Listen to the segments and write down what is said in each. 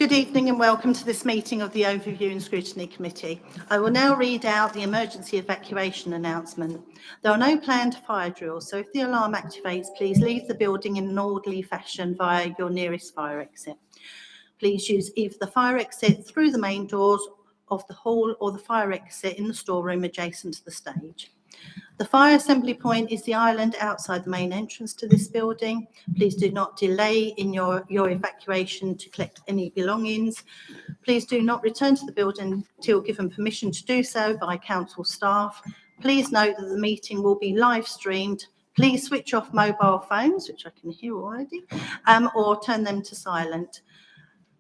Good evening and welcome to this meeting of the Overview and Scrutiny Committee. I will now read out the emergency evacuation announcement. There are no planned fire drills, so if the alarm activates, please leave the building in an orderly fashion via your nearest fire exit. Please use either the fire exit through the main doors of the hall or the fire exit in the storeroom adjacent to the stage. The fire assembly point is the island outside the main entrance to this building. Please do not delay in your evacuation to collect any belongings. Please do not return to the building until given permission to do so by council staff. Please note that the meeting will be live streamed. Please switch off mobile phones, which I can hear already, or turn them to silent.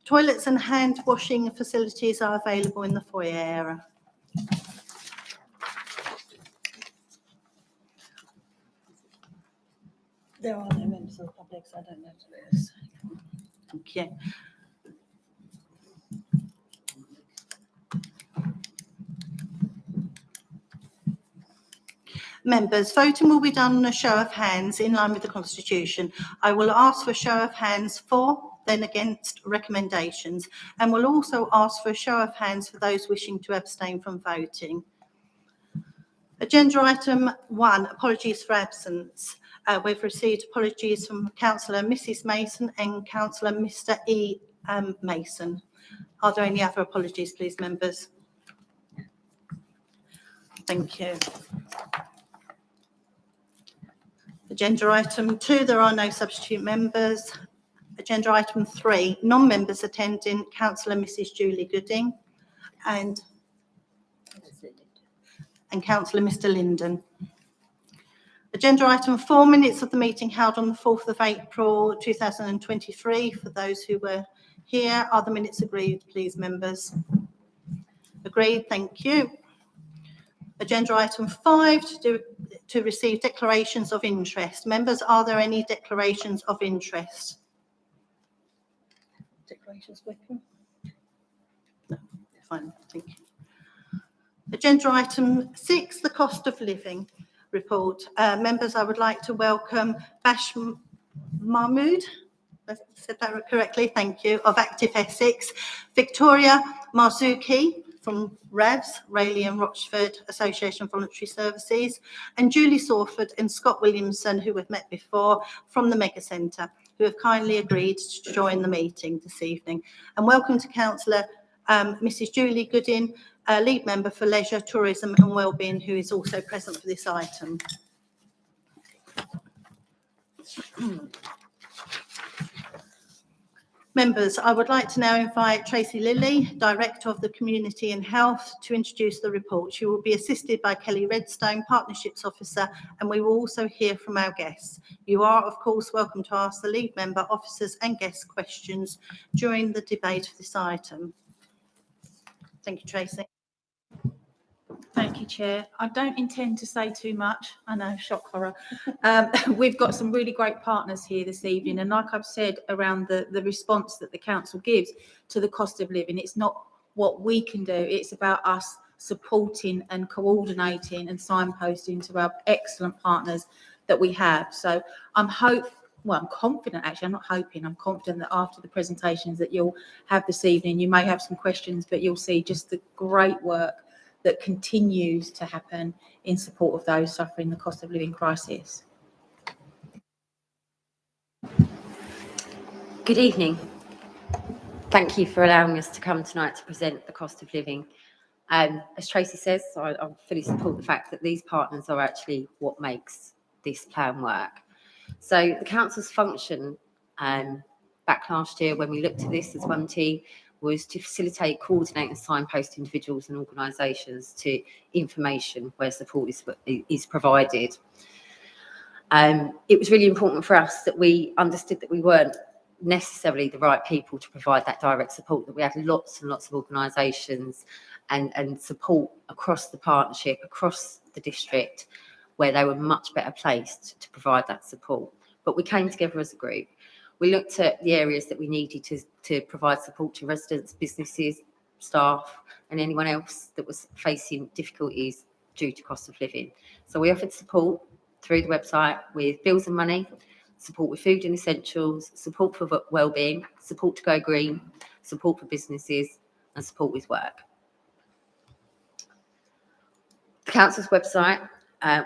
Toilets and hand washing facilities are available in the foyer area. There are no members of the public, so I don't know what it is. Thank you. Members, voting will be done on a show of hands in line with the Constitution. I will ask for a show of hands for, then against recommendations, and will also ask for a show of hands for those wishing to abstain from voting. Agenda item 1, apologies for absence. We've received apologies from Councillor Mrs Mason and Councillor Mr E. Mason. Are there any other apologies, please, members? Thank you. Agenda item 2, there are no substitute members. Agenda item 3, non-members attending, Councillor Mrs Julie Gooding and Councillor Mr Linden. Agenda item 4, minutes of the meeting held on the 4th of April 2023. For those who were here, are the minutes agreed, please, members? Agreed, thank you. Agenda item 5, to receive declarations of interest. Members, are there any declarations of interest? Declarations, Wickham? No, fine, thank you. Agenda item 6, the cost of living report. Members, I would like to welcome Bash Mahmood, I said that correctly, thank you, of Active Essex, Victoria Marzuki from RAVS, Rayleigh and Rochford Association of Voluntary Services, and Julie Sawford and Scott Williamson, who we've met before, from the Mega Centre, who have kindly agreed to join the meeting this evening. And welcome to Councillor Mrs Julie Gooding, lead member for Leisure, Tourism and Wellbeing, who is also present for this item. Members, I would like to now invite Tracy Lilly, Director of the Community and Health, to introduce the report. She will be assisted by Kelly Redstone, Partnerships Officer, and we will also hear from our guests. You are, of course, welcome to ask the lead member, officers and guests questions during the debate of this item. Thank you, Tracy. Thank you, Chair. I don't intend to say too much. I know, shock horror. We've got some really great partners here this evening, and like I've said around the response that the council gives to the cost of living, it's not what we can do, it's about us supporting and coordinating and signposting to our excellent partners that we have. So I'm confident, actually, I'm not hoping, I'm confident that after the presentations that you'll have this evening, you may have some questions, but you'll see just the great work that continues to happen in support of those suffering the cost of living crisis. Good evening. Thank you for allowing us to come tonight to present the cost of living. As Tracy says, I fully support the fact that these partners are actually what makes this plan work. So the council's function back last year when we looked at this as one team was to facilitate, coordinate and signpost individuals and organisations to information where support is provided. It was really important for us that we understood that we weren't necessarily the right people to provide that direct support, that we had lots and lots of organisations and support across the partnership, across the district, where they were much better placed to provide that support. But we came together as a group. We looked at the areas that we needed to provide support to residents, businesses, staff, and anyone else that was facing difficulties due to cost of living. So we offered support through the website with bills and money, support with food and essentials, support for wellbeing, support to go green, support for businesses and support with work. The council's website,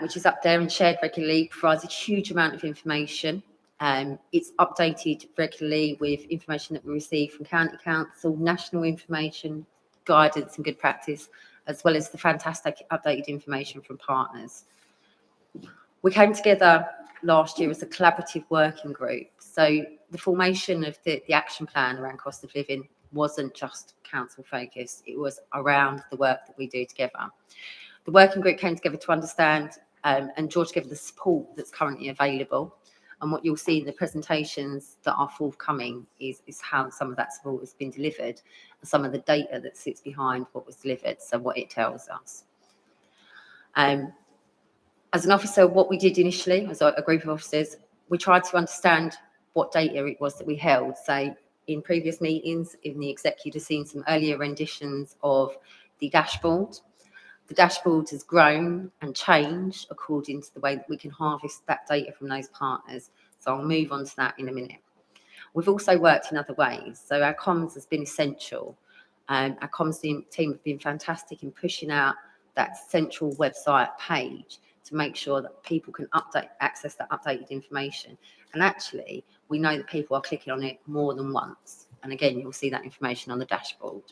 which is up there and shared regularly, provides a huge amount of information. It's updated regularly with information that we receive from county council, national information, guidance and good practice, as well as the fantastic updated information from partners. We came together last year as a collaborative working group. So the formation of the action plan around cost of living wasn't just council focused, it was around the work that we do together. The working group came together to understand and draw together the support that's currently available. And what you'll see in the presentations that are forthcoming is how some of that support has been delivered and some of the data that sits behind what was delivered, so what it tells us. As an officer, what we did initially, as a group of officers, we tried to understand what data it was that we held. So in previous meetings, in the executive, seen some earlier renditions of the dashboard. The dashboard has grown and changed according to the way that we can harvest that data from those partners. So I'll move on to that in a minute. We've also worked in other ways. So our comms has been essential. Our comms team have been fantastic in pushing out that central website page to make sure that people can access that updated information. And actually, we know that people are clicking on it more than once. And again, you'll see that information on the dashboard.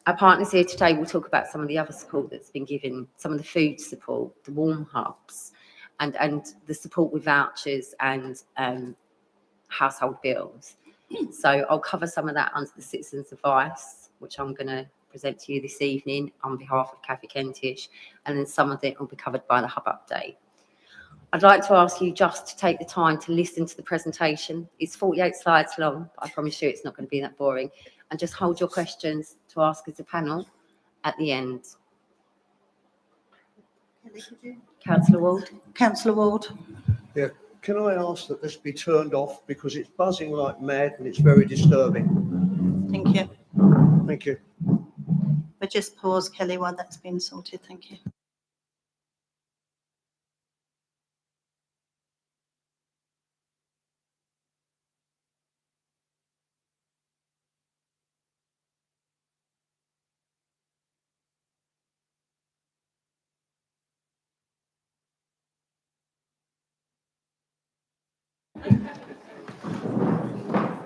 Our partners here today will talk about some of the other support that's been given, some of the food support, the warm hubs, and the support with vouchers and household bills. So I'll cover some of that under the citizens' advice, which I'm going to present to you this evening on behalf of Cathy Kentish, and then some of it will be covered by the hub update. I'd like to ask you just to take the time to listen to the presentation. It's 48 slides long, but I promise you it's not going to be that boring. And just hold your questions to ask as a panel at the end. Councillor Ward. Councillor Ward. Yeah, can I ask that this be turned off because it's buzzing like mad and it's very disturbing? Thank you. Thank you. We'll just pause, Kelly, while that's been sorted. Thank you.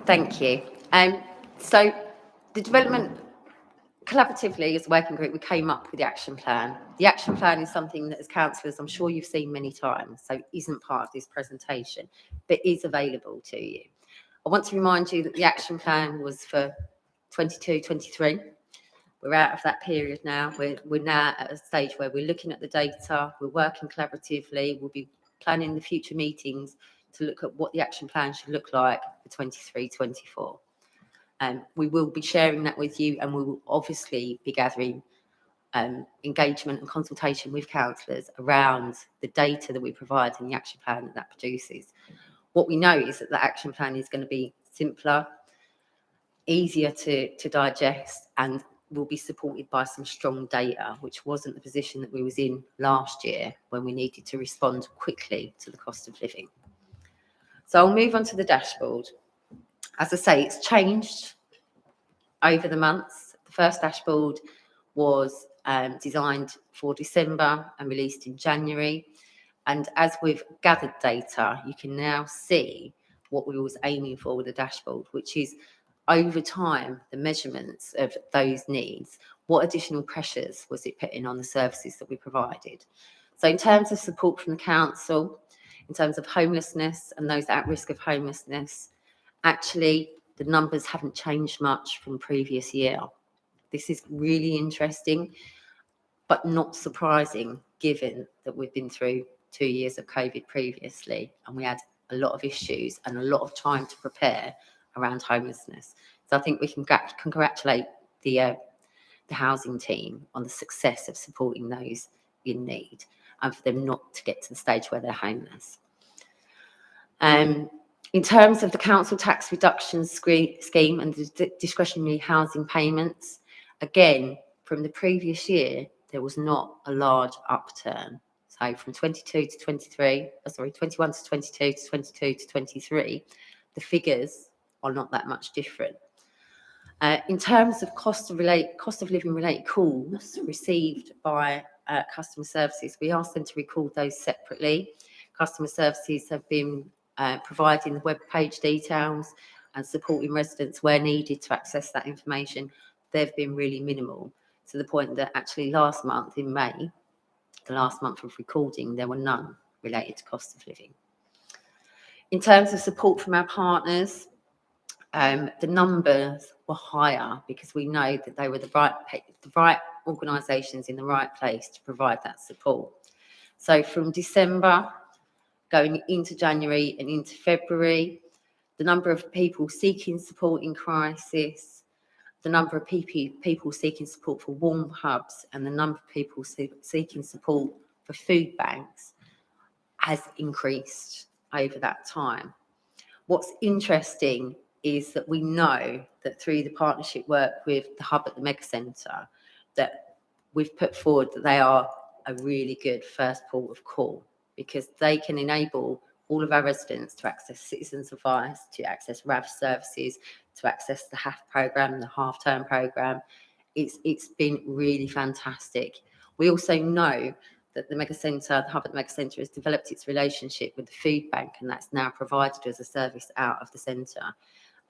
Thank you. So the development, collaboratively as a working group, we came up with the action plan. The action plan is something that as councillors, I'm sure you've seen many times, so isn't part of this presentation, but is available to you. I want to remind you that the action plan was for 22-23. We're out of that period now. We're now at a stage where we're looking at the data, we're working collaboratively, we'll be planning the future meetings to look at what the action plan should look like for 23-24. We will be sharing that with you, and we will obviously be gathering engagement and consultation with councillors around the data that we provide and the action plan that produces. What we know is that the action plan is going to be simpler, easier to digest, and will be supported by some strong data, which wasn't the position that we was in last year when we needed to respond quickly to the cost of living. So I'll move on to the dashboard. As I say, it's changed over the months. The first dashboard was designed for December and released in January. And as we've gathered data, you can now see what we was aiming for with the dashboard, which is over time, the measurements of those needs. What additional pressures was it putting on the services that we provided? So in terms of support from the council, in terms of homelessness and those at risk of homelessness, actually the numbers haven't changed much from previous year. This is really interesting, but not surprising given that we've been through 2 years of COVID previously, and we had a lot of issues and a lot of time to prepare around homelessness. So I think we can congratulate the housing team on the success of supporting those in need and for them not to get to the stage where they're homeless. In terms of the council tax reduction scheme and the discretionary housing payments, again, from the previous year, there was not a large upturn. So from 21 to 22 to 23, the figures are not that much different. In terms of cost of living related calls received by customer services, we asked them to record those separately. Customer services have been providing the web page details and supporting residents where needed to access that information. They've been really minimal, to the point that actually last month in May, the last month of recording, there were none related to cost of living. In terms of support from our partners, the numbers were higher because we know that they were the right organisations in the right place to provide that support. So from December going into January and into February, the number of people seeking support in crisis, the number of people seeking support for warm hubs, and the number of people seeking support for food banks has increased over that time. What's interesting is that we know that through the partnership work with the hub at the Mega Centre, that we've put forward that they are a really good first port of call, because they can enable all of our residents to access citizens' advice, to access RAV services, to access the HAF programme, the half-term programme. It's been really fantastic. We also know that the Mega Centre, the hub at the Mega Centre, has developed its relationship with the food bank, and that's now provided as a service out of the centre.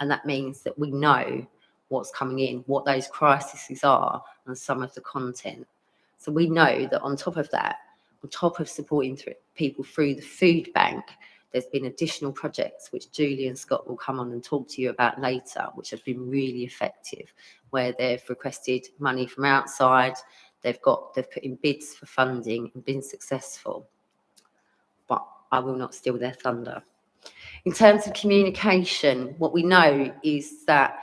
And that means that we know what's coming in, what those crises are, and some of the content. So we know that on top of that, on top of supporting people through the food bank, there's been additional projects which Julie and Scott will come on and talk to you about later, which have been really effective, where they've requested money from outside, they've put in bids for funding and been successful. But I will not steal their thunder. In terms of communication, what we know is that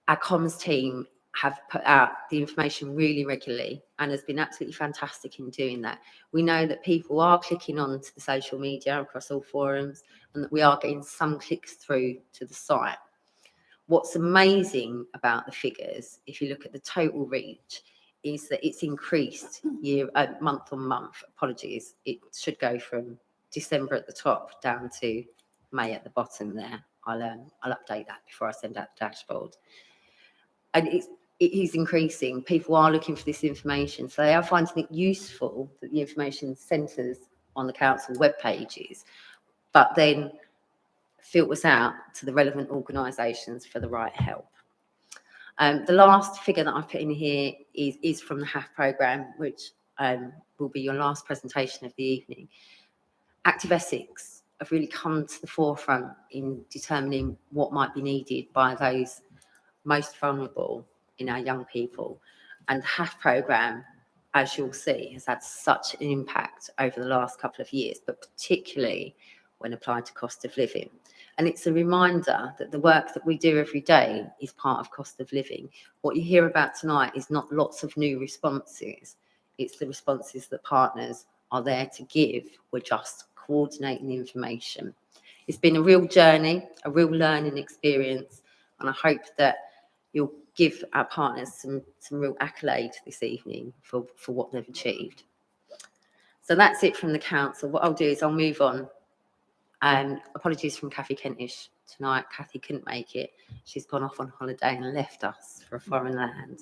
our comms team have put out the information really regularly and has been absolutely fantastic in doing that. We know that people are clicking on to the social media across all forums, and that we are getting some clicks through to the site. What's amazing about the figures, if you look at the total reach, is that it's increased month on month. Apologies, it should go from December at the top down to May at the bottom there. I'll update that before I send out the dashboard. And it is increasing. People are looking for this information, so they are finding it useful that the information centres on the council web pages, but then filters out to the relevant organisations for the right help. The last figure that I've put in here is from the HAF programme, which will be your last presentation of the evening. Active Essex have really come to the forefront in determining what might be needed by those most vulnerable in our young people. And the HAF programme, as you'll see, has had such an impact over the last couple of years, but particularly when applied to cost of living. And it's a reminder that the work that we do every day is part of cost of living. What you hear about tonight is not lots of new responses. It's the responses that partners are there to give. We're just coordinating the information. It's been a real journey, a real learning experience, and I hope that you'll give our partners some real accolade this evening for what they've achieved. So that's it from the council. What I'll do is I'll move on. Apologies from Kathy Kentish tonight. Kathy couldn't make it. She's gone off on holiday and left us for a foreign land.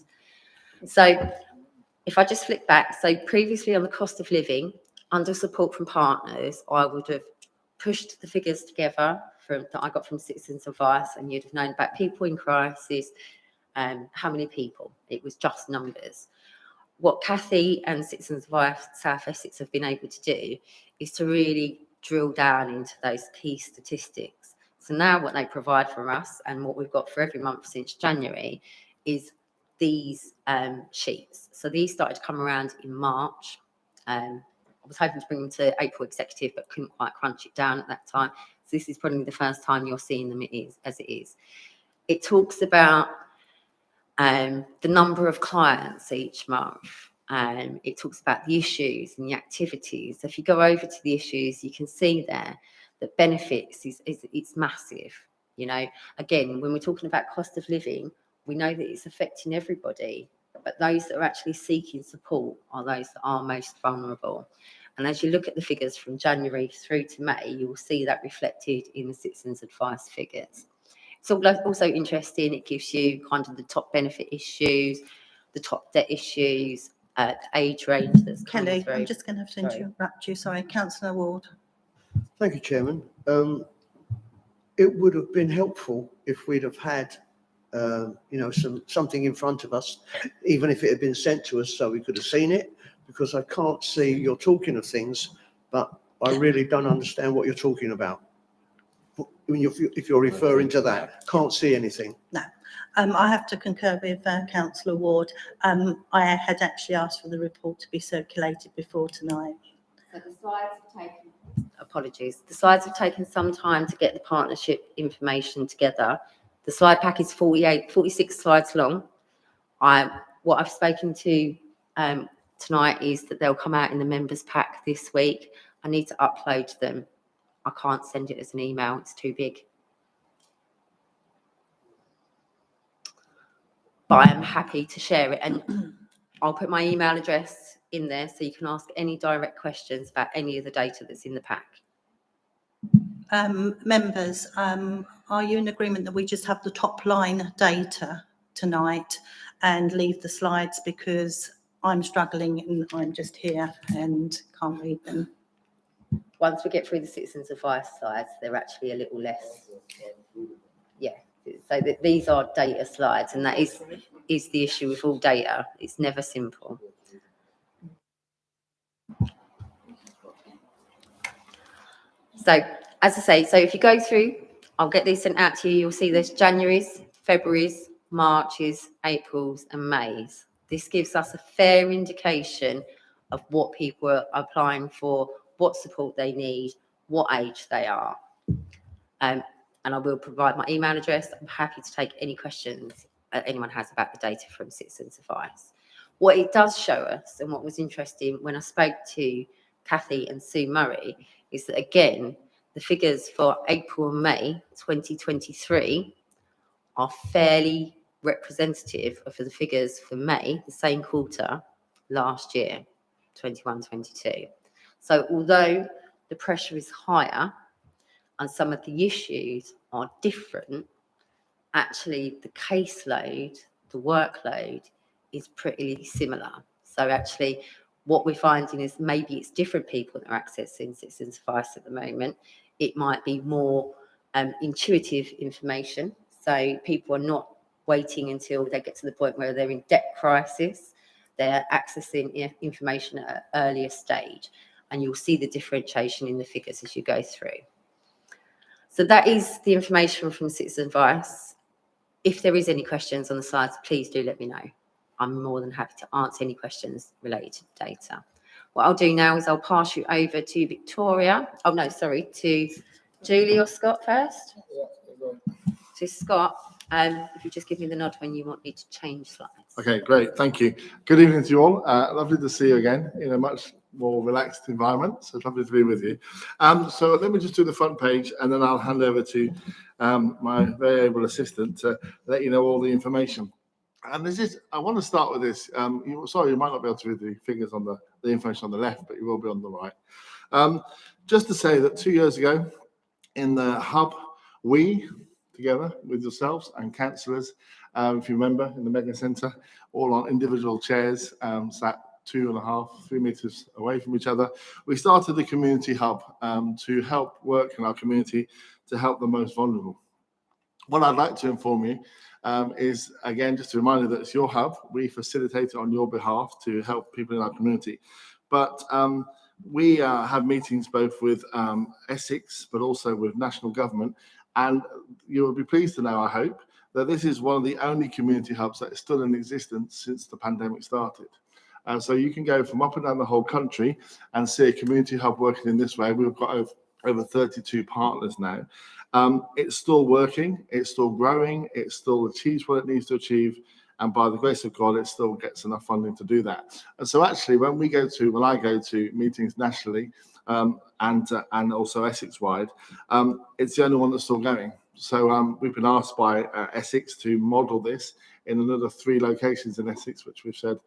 So if I just flick back, so previously on the cost of living, under support from partners, I would have pushed the figures together that I got from Citizens Advice, and you'd have known about people in crisis, how many people. It was just numbers. What Kathy and Citizens Advice South Essex have been able to do is to really drill down into those key statistics. So now what they provide for us, and what we've got for every month since January, is these sheets. So these started to come around in March. I was hoping to bring them to April executive, but couldn't quite crunch it down at that time. So this is probably the first time you're seeing them as it is. It talks about the number of clients each month. It talks about the issues and the activities. So if you go over to the issues, you can see there that benefits it's massive. You know, again, when we're talking about cost of living, we know that it's affecting everybody, but those that are actually seeking support are those that are most vulnerable. And as you look at the figures from January through to May, you will see that reflected in the Citizens Advice figures. It's also interesting. It gives you kind of the top benefit issues, the top debt issues, the age range that's coming Kelly, through. I'm just going to have to Sorry. interrupt you. Sorry, Councillor Ward. Thank you, Chairman. It would have been helpful if we'd have had, something in front of us, even if it had been sent to us so we could have seen it, because I can't see, you're talking of things, but I really don't understand what you're talking about. If you're referring to that, can't see anything. No. I have to concur with Councillor Ward. I had actually asked for the report to be circulated before tonight. So the slides have taken, apologies, the slides have taken some time to get the partnership information together. The slide pack is 46 slides long. What I've spoken to tonight is that they'll come out in the members pack this week. I need to upload them. I can't send it as an email, it's too big. But I am happy to share it, and I'll put my email address in there so you can ask any direct questions about any of the data that's in the pack. Members, are you in agreement that we just have the top line data tonight and leave the slides, because I'm struggling and I'm just here and can't read them? Once we get through the citizens' advice slides, they're actually a little less. Yeah, so these are data slides, and that is the issue with all data. It's never simple. So, as I say, so if you go through, I'll get these sent out to you. You'll see there's January's, February's, March's, April's, and May's. This gives us a fair indication of what people are applying for, what support they need, what age they are. And I will provide my email address. I'm happy to take any questions anyone has about the data from Citizens Advice. What it does show us, and what was interesting when I spoke to Kathy and Sue Murray, is that again, the figures for April and May 2023 are fairly representative of the figures for May, the same quarter last year, 21-22. So although the pressure is higher and some of the issues are different, actually the caseload, the workload is pretty similar. So actually what we're finding is maybe it's different people that are accessing Citizens Advice at the moment. It might be more intuitive information. So people are not waiting until they get to the point where they're in debt crisis. They're accessing information at an earlier stage. And you'll see the differentiation in the figures as you go through. So that is the information from Citizen Advice. If there is any questions on the slides, please do let me know. I'm more than happy to answer any questions related to the data. What I'll do now is I'll pass you over to Victoria. Oh, no, sorry, to Julie or Scott first. To Scott, if you just give me the nod when you want me to change slides. Okay, great, thank you. Good evening to you all. Lovely to see you again in a much more relaxed environment. So it's lovely to be with you. So let me just do the front page, and then I'll hand over to my very able assistant to let you know all the information. And I want to start with this. Sorry, you might not be able to read the figures on the information on the left, but you will be on the right. Just to say that 2 years ago in the hub, we, together with yourselves and councillors, if you remember, in the Mega Centre, all on individual chairs, sat 2.5, 3 meters away from each other. We started the community hub to help work in our community to help the most vulnerable. What I'd like to inform you is, again, just a reminder that it's your hub. We facilitate it on your behalf to help people in our community. But we have meetings both with Essex, but also with national government. And you will be pleased to know, I hope, that this is one of the only community hubs that is still in existence since the pandemic started. So you can go from up and down the whole country and see a community hub working in this way. We've got over 32 partners now. It's still working, it's still growing, it still achieves what it needs to achieve, and by the grace of God, it still gets enough funding to do that. And so actually, when I go to meetings nationally, and also Essex-wide, it's the only one that's still going. So we've been asked by Essex to model this in another 3 locations in Essex, which we've said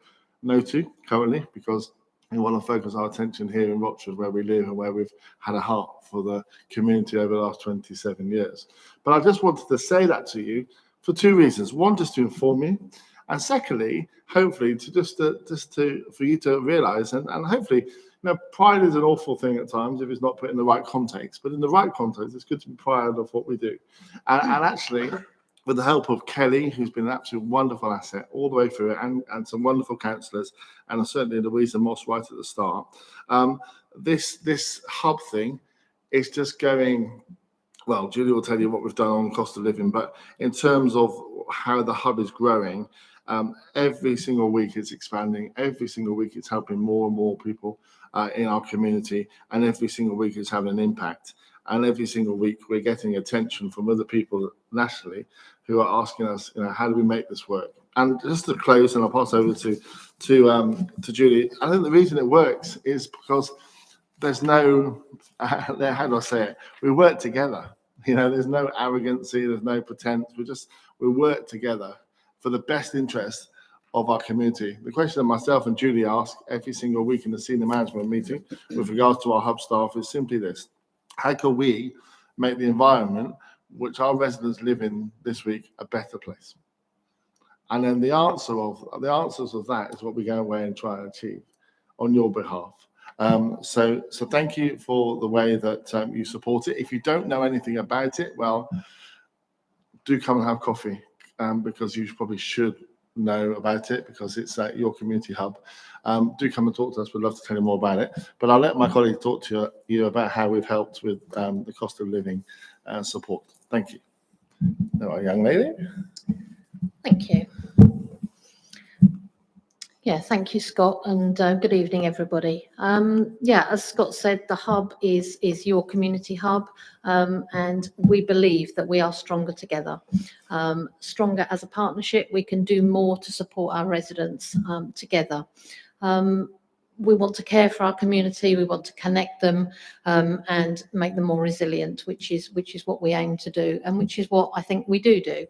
no to currently, because we want to focus our attention here in Rochford, where we live and where we've had a heart for the community over the last 27 years. But I just wanted to say that to you for two reasons. One, just to inform you, and secondly, hopefully, for you to realise, and hopefully, pride is an awful thing at times if it's not put in the right context. But in the right context, it's good to be proud of what we do. And actually, with the help of Kelly, who's been an absolute wonderful asset all the way through it, and some wonderful councillors, and certainly Louisa Moss right at the start, this hub thing is just going, well, Julie will tell you what we've done on cost of living, but in terms of how the hub is growing, every single week it's expanding, every single week it's helping more and more people in our community, and every single week it's having an impact. And every single week we're getting attention from other people nationally who are asking us, how do we make this work? And just to close, and I'll pass over to Julie. I think the reason it works is because there's no, how do I say it? We work together. There's no arrogancy, there's no pretense. We work together for the best interest of our community. The question that myself and Julie ask every single week in the senior management meeting with regards to our hub staff is simply this: how can we make the environment which our residents live in this week a better place? And then the answers of that is what we go away and try and achieve on your behalf. So thank you for the way that you support it. If you don't know anything about it, well, do come and have coffee, because you probably should know about it, because it's your community hub. Do come and talk to us. We'd love to tell you more about it. But I'll let my colleague talk to you about how we've helped with the cost of living support. Thank you. Now, young lady. Thank you. Yeah, thank you, Scott, and good evening, everybody. As Scott said, the hub is your community hub, and we believe that we are stronger together. Stronger as a partnership, we can do more to support our residents together. We want to care for our community, we want to connect them and make them more resilient, which is what we aim to do, and which is what I think we do.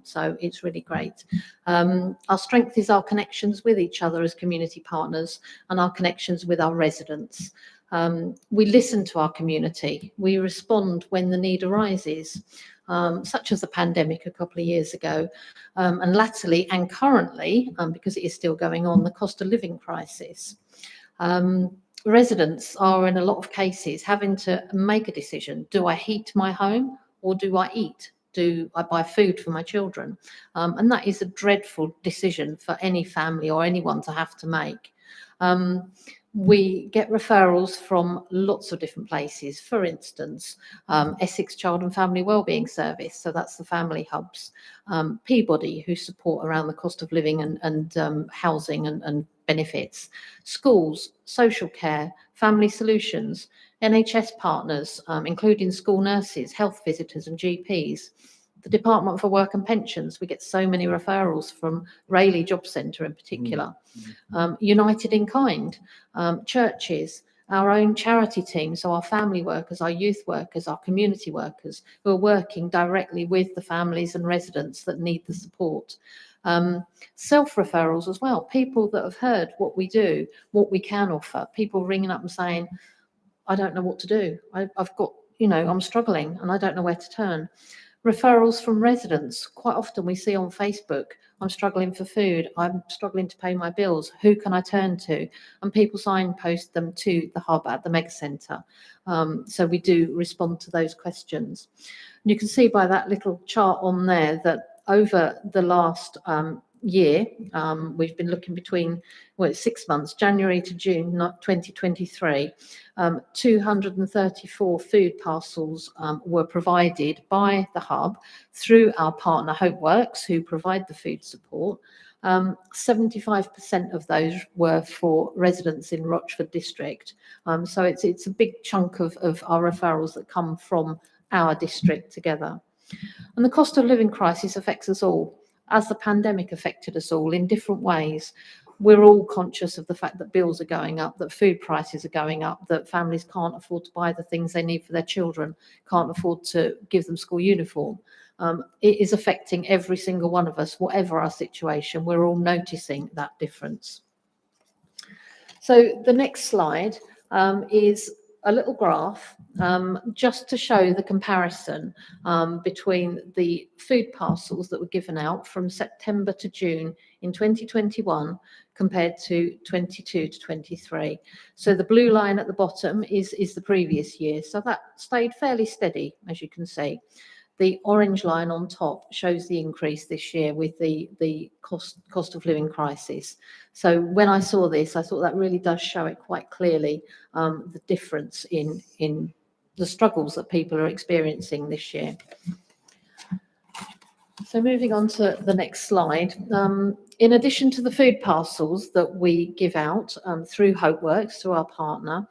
So it's really great. Our strength is our connections with each other as community partners and our connections with our residents. We listen to our community, we respond when the need arises, such as the pandemic a couple of years ago, and latterly and currently, because it is still going on, the cost of living crisis. Residents are in a lot of cases having to make a decision. Do I heat my home or do I eat? Do I buy food for my children? And that is a dreadful decision for any family or anyone to have to make. We get referrals from lots of different places. For instance, Essex Child and Family Wellbeing Service, so that's the family hubs. Peabody, who support around the cost of living and housing and benefits. Schools, social care, family solutions, NHS partners, including school nurses, health visitors and GPs. The Department for Work and Pensions, we get so many referrals from Rayleigh Job Centre in particular. United in Kind, churches, our own charity team, so our family workers, our youth workers, our community workers who are working directly with the families and residents that need the support. Self-referrals as well, people that have heard what we do, what we can offer, people ringing up and saying, I don't know what to do. I've got, I'm struggling and I don't know where to turn. Referrals from residents. Quite often we see on Facebook, I'm struggling for food, I'm struggling to pay my bills, who can I turn to? And people signpost them to the hub at the Mega Centre. So we do respond to those questions. And you can see by that little chart on there that over the last year, we've been looking between 6 months, January to June 2023, 234 food parcels were provided by the hub through our partner HopeWorks, who provide the food support. 75% of those were for residents in Rochford district. So it's a big chunk of our referrals that come from our district together. And the cost of living crisis affects us all, as the pandemic affected us all in different ways. We're all conscious of the fact that bills are going up, that food prices are going up, that families can't afford to buy the things they need for their children, can't afford to give them school uniform. It is affecting every single one of us, whatever our situation. We're all noticing that difference. So the next slide is a little graph just to show the comparison between the food parcels that were given out from September to June in 2021 compared to 22 to 23. So the blue line at the bottom is the previous year. So that stayed fairly steady, as you can see. The orange line on top shows the increase this year with the cost of living crisis. So when I saw this, I thought that really does show it quite clearly, the difference in the struggles that people are experiencing this year. So moving on to the next slide. In addition to the food parcels that we give out through HopeWorks, through our partner,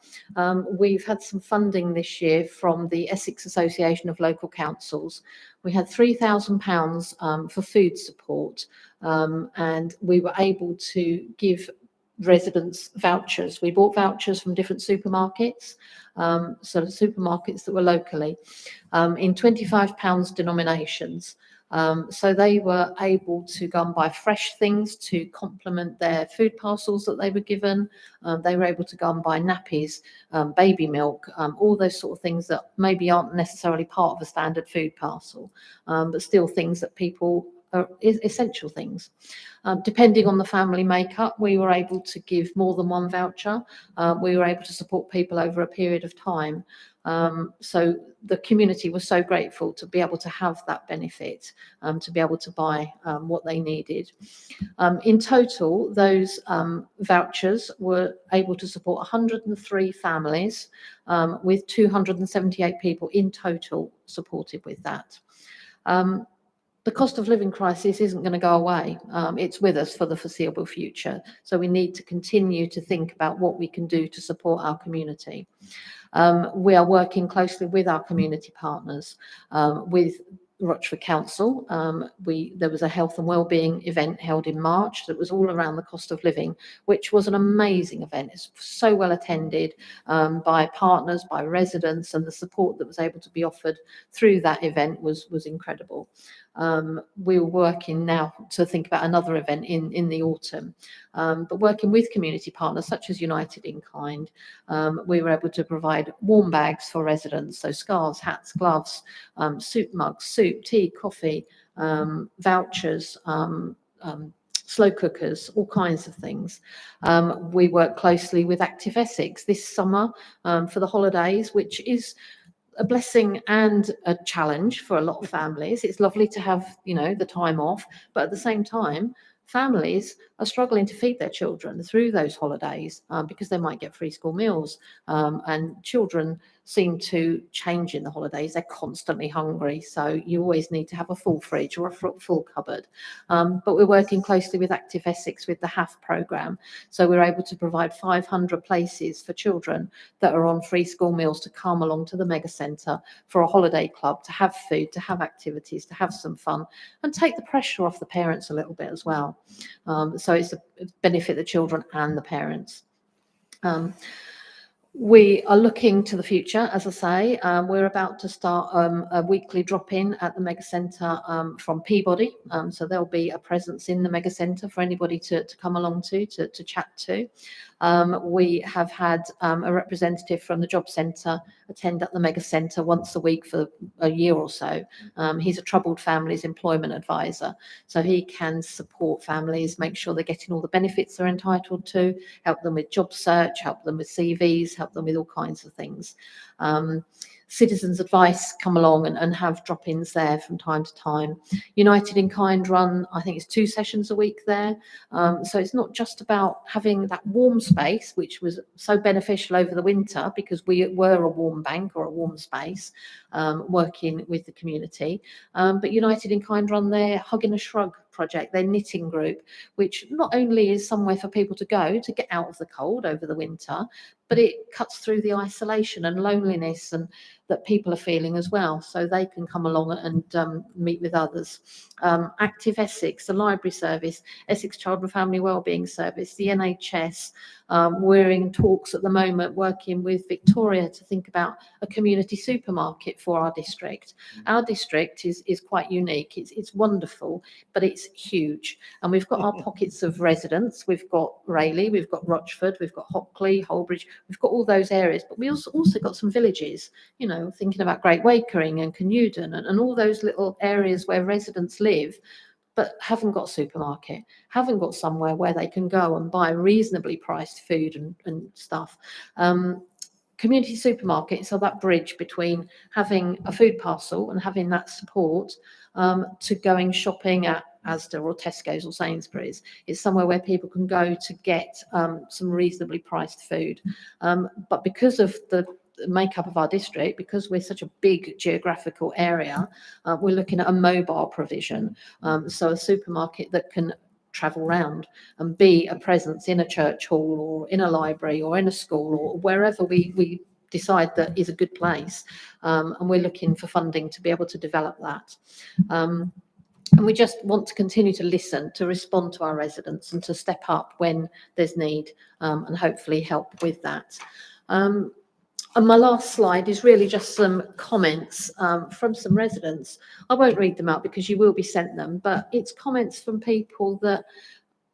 we've had some funding this year from the Essex Association of Local Councils. We had £3,000 for food support, and we were able to give residents vouchers. We bought vouchers from different supermarkets, so the supermarkets that were locally, in £25 denominations. So they were able to go and buy fresh things to complement their food parcels that they were given. They were able to go and buy nappies, baby milk, all those sort of things that maybe aren't necessarily part of a standard food parcel, but still things that people are essential things. Depending on the family makeup, we were able to give more than one voucher. We were able to support people over a period of time. So the community was so grateful to be able to have that benefit, to be able to buy what they needed. In total, those vouchers were able to support 103 families, with 278 people in total supported with that. The cost of living crisis isn't going to go away. It's with us for the foreseeable future. So we need to continue to think about what we can do to support our community. We are working closely with our community partners, with Rochford Council. There was a health and wellbeing event held in March that was all around the cost of living, which was an amazing event. It's so well attended by partners, by residents, and the support that was able to be offered through that event was incredible. We're working now to think about another event in the autumn, but working with community partners such as United in Kind, we were able to provide warm bags for residents, so scarves, hats, gloves, soup mugs, soup, tea, coffee, vouchers, slow cookers, all kinds of things. We work closely with Active Essex this summer for the holidays, which is a blessing and a challenge for a lot of families. It's lovely to have, the time off, but at the same time, families are struggling to feed their children through those holidays because they might get free school meals, and children seem to change in the holidays. They're constantly hungry, so you always need to have a full fridge or a full cupboard. But we're working closely with Active Essex with the HAF programme, so we're able to provide 500 places for children that are on free school meals to come along to the mega centre for a holiday club, to have food, to have activities, to have some fun, and take the pressure off the parents a little bit as well. So it's a benefit the children and the parents. We are looking to the future, as I say. We're about to start a weekly drop-in at the mega centre from Peabody. So there'll be a presence in the mega centre for anybody to come along to chat to. We have had a representative from the job centre attend at the mega centre once a week for a year or so. He's a troubled families employment advisor, so he can support families, make sure they're getting all the benefits they're entitled to, help them with job search, help them with CVs, help them with all kinds of things. Citizens Advice come along and have drop-ins there from time to time. United in Kind run, I think it's 2 sessions a week there. So it's not just about having that warm space, which was so beneficial over the winter because we were a warm bank or a warm space, working with the community. But United in Kind run their Hug in a Shrug project, their knitting group, which not only is somewhere for people to go to get out of the cold over the winter, but it cuts through the isolation and loneliness and that people are feeling as well, so they can come along and meet with others. Active Essex, the library service, Essex Child and Family Wellbeing Service, the NHS. We're in talks at the moment working with Victoria to think about a community supermarket for our district. Our district is quite unique. It's wonderful, but it's huge. And we've got our pockets of residents. We've got Rayleigh, we've got Rochford, we've got Hockley, Holbridge. We've got all those areas, but we also got some villages, you know, thinking about Great Wakering and Canewdon and all those little areas where residents live, but haven't got a supermarket, haven't got somewhere where they can go and buy reasonably priced food and stuff. Community supermarkets are that bridge between having a food parcel and having that support to going shopping at Asda or Tesco's or Sainsbury's. It's somewhere where people can go to get some reasonably priced food. But because of the makeup of our district, because we're such a big geographical area, we're looking at a mobile provision. So a supermarket that can travel around and be a presence in a church hall or in a library or in a school or wherever we decide that is a good place. And we're looking for funding to be able to develop that. And we just want to continue to listen, to respond to our residents and to step up when there's need, and hopefully help with that. And my last slide is really just some comments from some residents. I won't read them out because you will be sent them, but it's comments from people that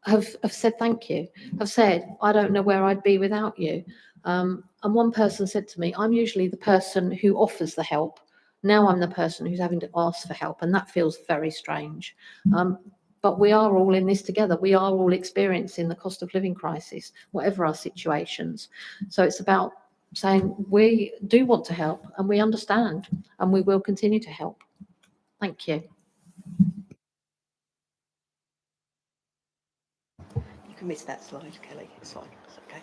have said thank you, have said, I don't know where I'd be without you. And one person said to me, I'm usually the person who offers the help. Now I'm the person who's having to ask for help, and that feels very strange. But we are all in this together. We are all experiencing the cost of living crisis, whatever our situations. So it's about saying we do want to help and we understand and we will continue to help. Thank you. You can miss that slide, Kelly. It's fine. It's okay.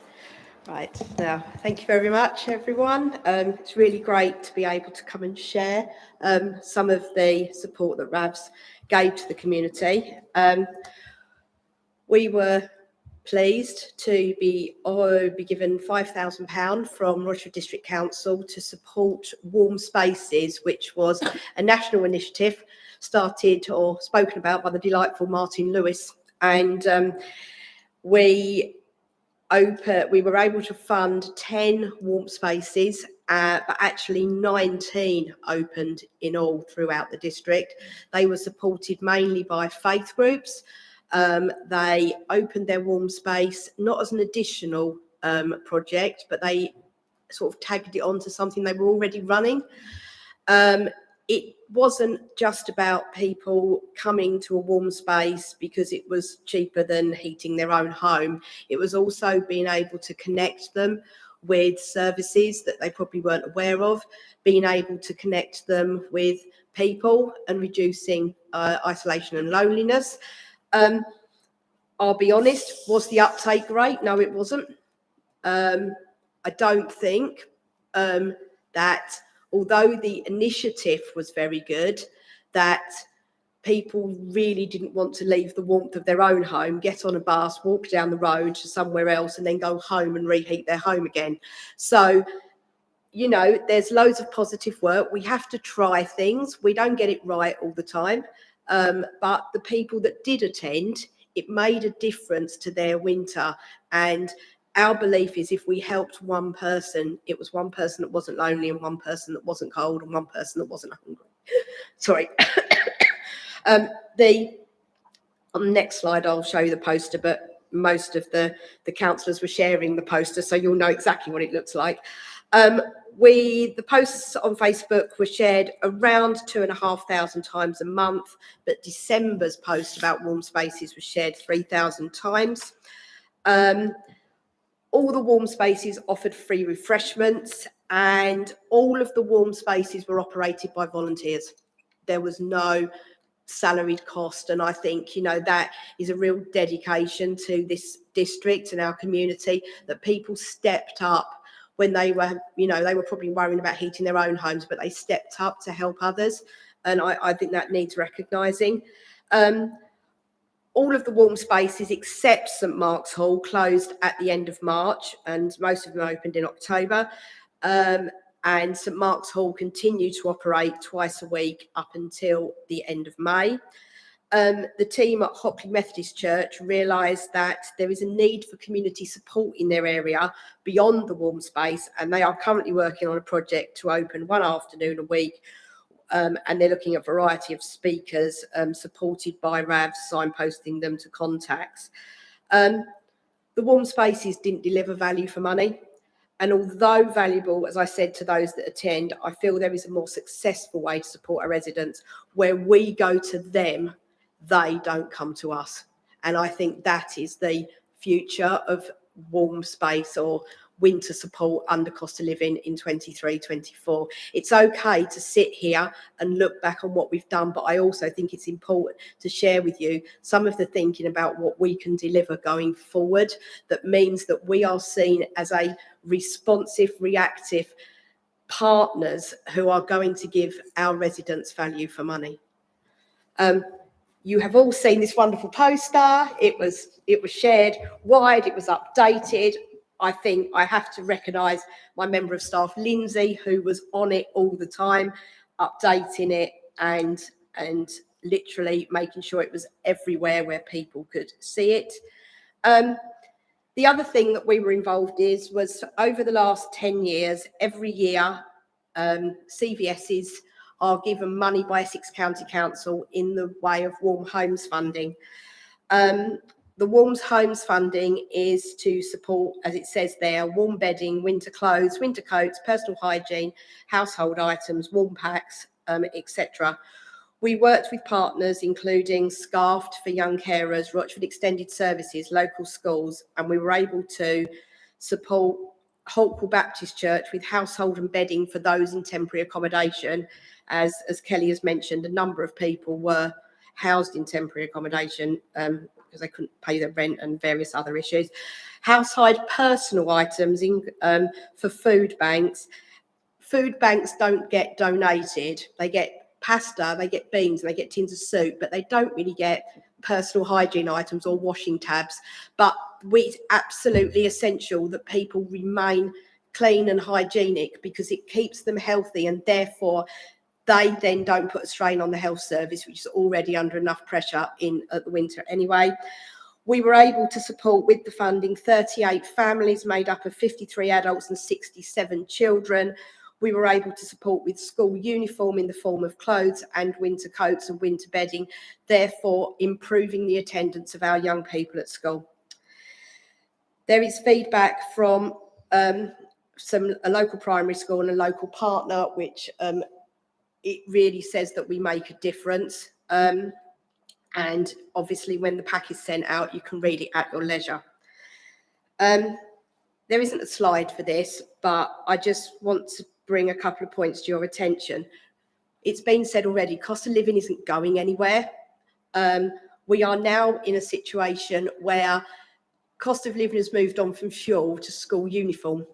Right. Now, thank you very much, everyone. It's really great to be able to come and share some of the support that RAVs gave to the community. We were pleased to be given £5,000 from Rochford District Council to support Warm Spaces, which was a national initiative started or spoken about by the delightful Martin Lewis. And we were able to fund 10 warm spaces, but actually 19 opened in all throughout the district. They were supported mainly by faith groups. They opened their warm space not as an additional project, but they sort of tagged it onto something they were already running. It wasn't just about people coming to a warm space because it was cheaper than heating their own home. It was also being able to connect them with services that they probably weren't aware of, being able to connect them with people and reducing isolation and loneliness. I'll be honest, was the uptake great? No, it wasn't. I don't think that although the initiative was very good, that people really didn't want to leave the warmth of their own home, get on a bus, walk down the road to somewhere else and then go home and reheat their home again. So, you know, there's loads of positive work. We have to try things. We don't get it right all the time. But the people that did attend, it made a difference to their winter. And our belief is if we helped one person, it was one person that wasn't lonely and one person that wasn't cold and one person that wasn't hungry. Sorry. On the next slide, I'll show you the poster, but most of the councillors were sharing the poster, so you'll know exactly what it looks like. The posts on Facebook were shared around 2,500 times a month, but December's post about warm spaces was shared 3,000 times. All the warm spaces offered free refreshments, and all of the warm spaces were operated by volunteers. There was no salaried cost, and I think, you know, that is a real dedication to this district and our community, that people stepped up when they were, you know, they were probably worrying about heating their own homes, but they stepped up to help others, and I think that needs recognising. All of the warm spaces except St Mark's Hall closed at the end of March, and most of them opened in October. And St Mark's Hall continued to operate twice a week up until the end of May. The team at Hockley Methodist Church realised that there is a need for community support in their area beyond the warm space, and they are currently working on a project to open one afternoon a week. And they're looking at a variety of speakers supported by RAVs, signposting them to contacts. The warm spaces didn't deliver value for money. And although valuable, as I said, to those that attend, I feel there is a more successful way to support our residents where we go to them, they don't come to us. And I think that is the future of warm space or winter support under cost of living in 23-24. It's okay to sit here and look back on what we've done, but I also think it's important to share with you some of the thinking about what we can deliver going forward. That means that we are seen as a responsive, reactive partners who are going to give our residents value for money. You have all seen this wonderful poster. It was shared wide, it was updated. I think I have to recognise my member of staff, Lindsay, who was on it all the time, updating it and literally making sure it was everywhere where people could see it. The other thing that we were involved in was over the last 10 years, every year, CVSs are given money by Essex County Council in the way of Warm Homes funding. The Warm Homes funding is to support, as it says there, warm bedding, winter clothes, winter coats, personal hygiene, household items, warm packs, etc. We worked with partners including Scarfed for Young Carers, Rochford Extended Services, local schools, and we were able to support Holkwell Baptist Church with household and bedding for those in temporary accommodation. As Kelly has mentioned, a number of people were housed in temporary accommodation because they couldn't pay their rent and various other issues. Household personal items for food banks. Food banks don't get donated. They get pasta, they get beans, and they get tins of soup, but they don't really get personal hygiene items or washing tabs. But it's absolutely essential that people remain clean and hygienic because it keeps them healthy, and therefore they then don't put a strain on the health service, which is already under enough pressure at the winter anyway. We were able to support with the funding 38 families made up of 53 adults and 67 children. We were able to support with school uniform in the form of clothes and winter coats and winter bedding, therefore improving the attendance of our young people at school. There is feedback from a local primary school and a local partner, which it really says that we make a difference. And obviously when the pack is sent out, you can read it at your leisure. There isn't a slide for this, but I just want to bring a couple of points to your attention. It's been said already, cost of living isn't going anywhere. We are now in a situation where cost of living has moved on from fuel to school uniform.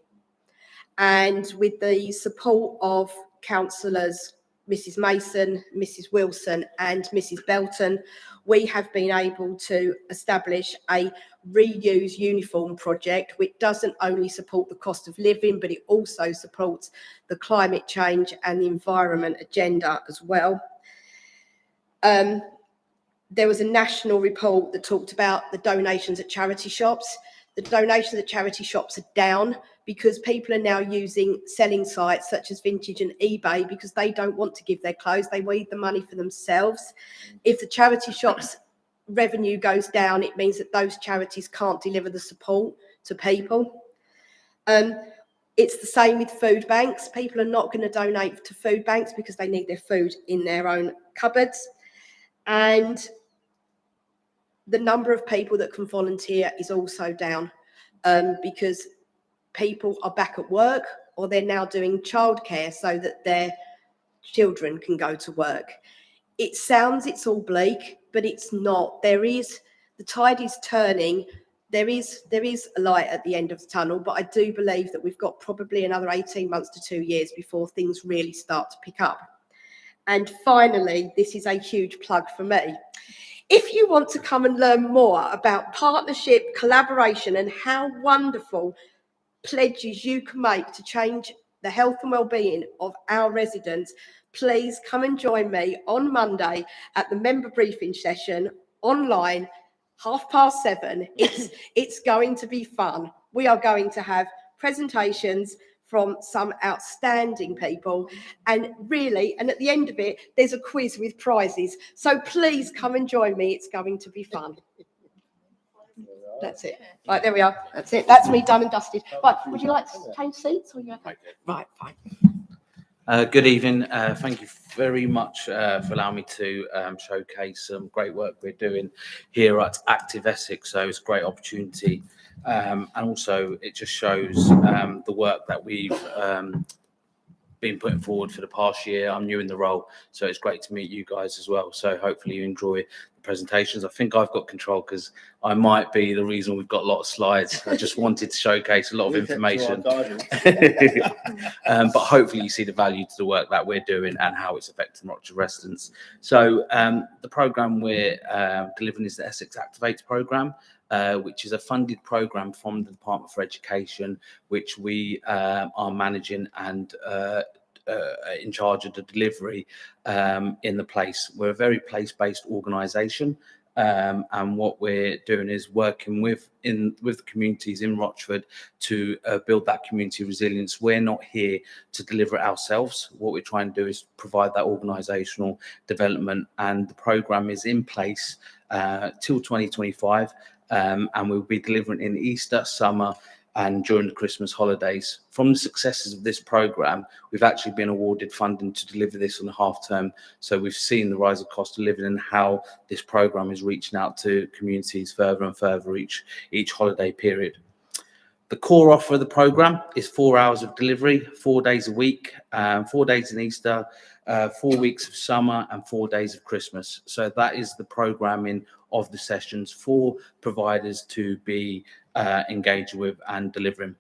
And with the support of councillors, Mrs Mason, Mrs Wilson and Mrs Belton, we have been able to establish a reuse uniform project which doesn't only support the cost of living, but it also supports the climate change and the environment agenda as well. There was a national report that talked about the donations at charity shops. The donations at charity shops are down because people are now using selling sites such as Vintage and eBay because they don't want to give their clothes. They need the money for themselves. If the charity shops revenue goes down, it means that those charities can't deliver the support to people. It's the same with food banks. People are not going to donate to food banks because they need their food in their own cupboards. And the number of people that can volunteer is also down because people are back at work or they're now doing childcare so that their children can go to work. It sounds it's all bleak, but it's not. The tide is turning. There is a light at the end of the tunnel, but I do believe that we've got probably another 18 months to 2 years before things really start to pick up. And finally, this is a huge plug for me. If you want to come and learn more about partnership, collaboration, and how wonderful pledges you can make to change the health and well-being of our residents, please come and join me on Monday at the member briefing session online, 7:30. It's going to be fun. We are going to have presentations from some outstanding people, and at the end of it, there's a quiz with prizes. So please come and join me. It's going to be fun. That's it. Right, there we are. That's it. That's me done and dusted. Right, would you like to change seats? Or are you okay? Right, fine. Good evening. Thank you very much for allowing me to showcase some great work we're doing here at Active Essex. So it's a great opportunity. And also it just shows the work that we've been putting forward for the past year. I'm new in the role, so it's great to meet you guys as well. So hopefully you enjoy the presentations. I think I've got control because I might be the reason we've got a lot of slides. I just wanted to showcase a lot of information. But hopefully you see the value to the work that we're doing and how it's affecting Rochester residents. So the programme we're delivering is the Essex Activates programme, which is a funded programme from the Department for Education, which we are managing and in charge of the delivery in the place. We're a very place-based organisation, and what we're doing is working with the communities in Rochford to build that community resilience. We're not here to deliver it ourselves. What we're trying to do is provide that organisational development, and the programme is in place till 2025. And we'll be delivering in Easter, summer, and during the Christmas holidays. From the successes of this programme, we've actually been awarded funding to deliver this on the half term. So we've seen the rise of cost of living and how this programme is reaching out to communities further and further each holiday period. The core offer of the programme is 4 hours of delivery, 4 days a week, 4 days in Easter, 4 weeks of summer and 4 days of Christmas. So that is the programming of the sessions for providers to be engaged with and delivering.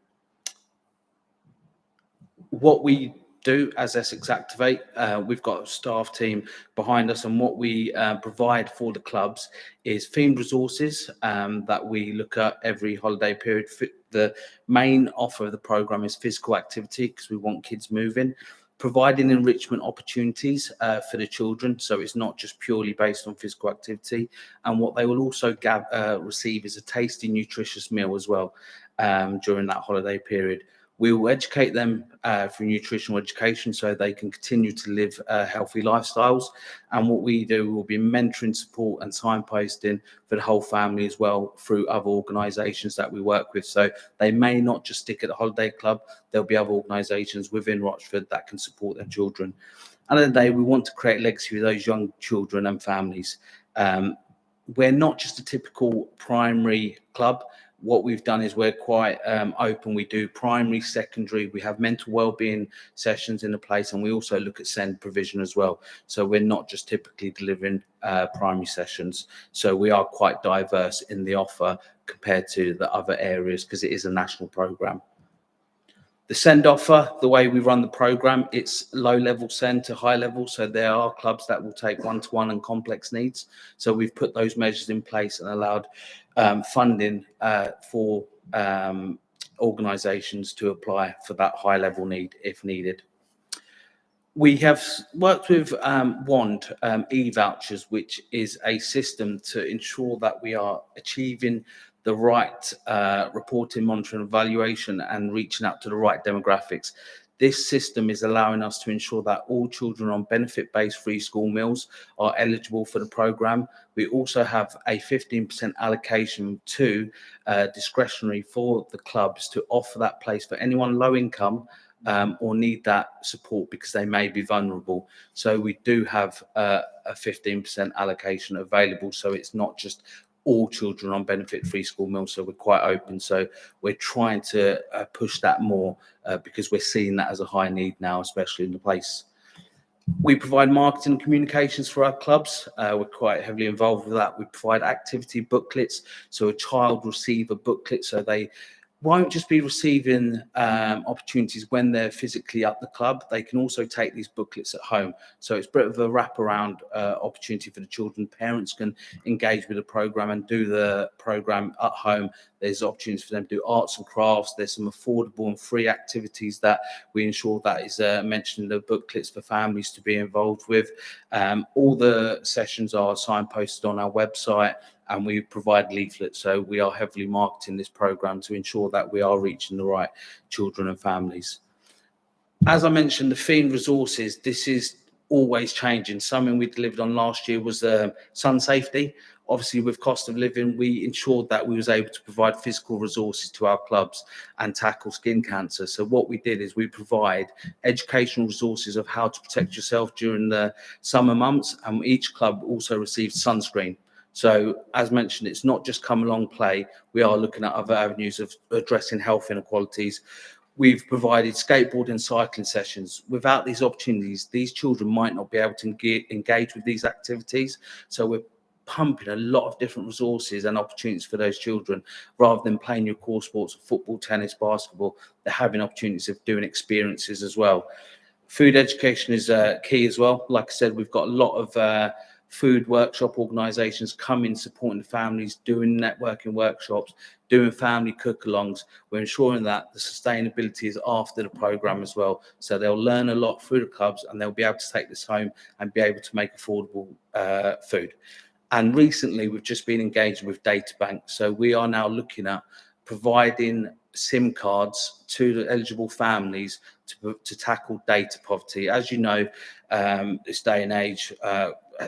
What we do as Essex Activate, we've got a staff team behind us, and what we provide for the clubs is themed resources that we look at every holiday period. The main offer of the programme is physical activity because we want kids moving, providing enrichment opportunities for the children, so it's not just purely based on physical activity. And what they will also receive is a tasty, nutritious meal as well during that holiday period. We will educate them through nutritional education so they can continue to live healthy lifestyles. And what we do will be mentoring, support and signposting for the whole family as well through other organisations that we work with. So they may not just stick at the holiday club, there'll be other organisations within Rochford that can support their children. At the end of the day, we want to create a legacy with those young children and families. We're not just a typical primary club. What we've done is we're quite open. We do primary, secondary. We have mental wellbeing sessions in the place, and we also look at SEND provision as well. So we're not just typically delivering primary sessions. So we are quite diverse in the offer compared to the other areas because it is a national programme. The SEND offer, the way we run the programme, it's low-level SEND to high-level. So there are clubs that will take one-to-one and complex needs. So we've put those measures in place and allowed funding for organisations to apply for that high-level need if needed. We have worked with WAND e-vouchers, which is a system to ensure that we are achieving the right reporting, monitoring, evaluation and reaching out to the right demographics. This system is allowing us to ensure that all children on benefit-based free school meals are eligible for the programme. We also have a 15% allocation to discretionary for the clubs to offer that place for anyone low income or need that support because they may be vulnerable. So we do have a 15% allocation available. So it's not just all children on benefit-free school meals, so we're quite open. So we're trying to push that more because we're seeing that as a high need now, especially in the place. We provide marketing and communications for our clubs. We're quite heavily involved with that. We provide activity booklets, so a child receive a booklet so they won't just be receiving opportunities when they're physically at the club. They can also take these booklets at home. So it's a bit of a wraparound opportunity for the children. Parents can engage with the program and do the program at home. There's opportunities for them to do arts and crafts. There's some affordable and free activities that we ensure that is mentioned in the booklets for families to be involved with. All the sessions are signposted on our website, and we provide leaflets. So we are heavily marketing this program to ensure that we are reaching the right children and families. As I mentioned, the themed resources, this is always changing. Something we delivered on last year was sun safety. Obviously, with cost of living, we ensured that we was able to provide physical resources to our clubs and tackle skin cancer. So what we did is we provide educational resources of how to protect yourself during the summer months, and each club also received sunscreen. So as mentioned, it's not just come along play. We are looking at other avenues of addressing health inequalities. We've provided skateboarding and cycling sessions. Without these opportunities, these children might not be able to engage with these activities. So we're pumping a lot of different resources and opportunities for those children. Rather than playing your core sports of football, tennis, basketball, they're having opportunities of doing experiences as well. Food education is key as well. Like I said, we've got a lot of food workshop organisations coming, supporting the families, doing networking workshops, doing family cook-alongs. We're ensuring that the sustainability is after the programme as well. So they'll learn a lot through the clubs, and they'll be able to take this home and be able to make affordable food. And recently, we've just been engaged with Data Bank. So we are now looking at providing SIM cards to the eligible families to tackle data poverty. As you know, this day and age,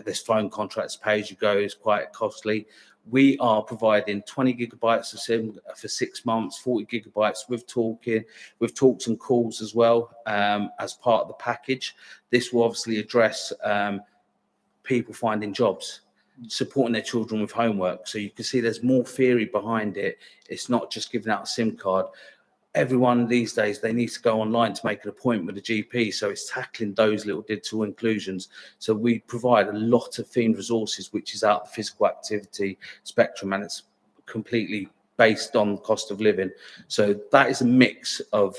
this phone contracts pay as you go is quite costly. We are providing 20 gigabytes of SIM for 6 months, 40 gigabytes with talks and calls as well, as part of the package. This will obviously address people finding jobs, supporting their children with homework. So you can see there's more theory behind it. It's not just giving out a SIM card. Everyone these days, they need to go online to make an appointment with a GP. So it's tackling those little digital inclusions. So we provide a lot of themed resources, which is out the physical activity spectrum, and it's completely based on cost of living. So that is a mix of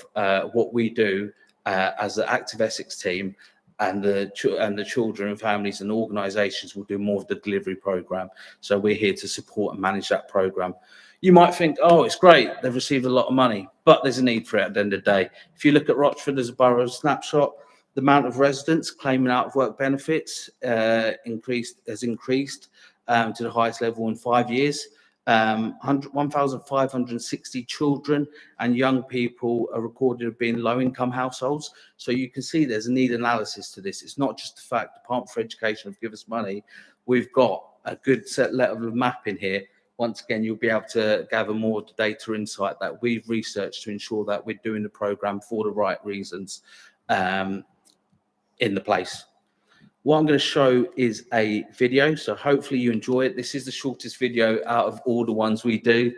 what we do as the Active Essex team, and the children and families and organisations will do more of the delivery programme. So we're here to support and manage that programme. You might think, oh, it's great, they've received a lot of money, but there's a need for it at the end of the day. If you look at Rochford as a borough snapshot, the amount of residents claiming out of work benefits has increased to the highest level in 5 years. 1,560 children and young people are recorded as being low-income households. So you can see there's a need analysis to this. It's not just the fact the Department for Education have given us money. We've got a good set level of mapping here. Once again, you'll be able to gather more of the data insight that we've researched to ensure that we're doing the programme for the right reasons in the place. What I'm going to show is a video, so hopefully you enjoy it. This is the shortest video out of all the ones we do,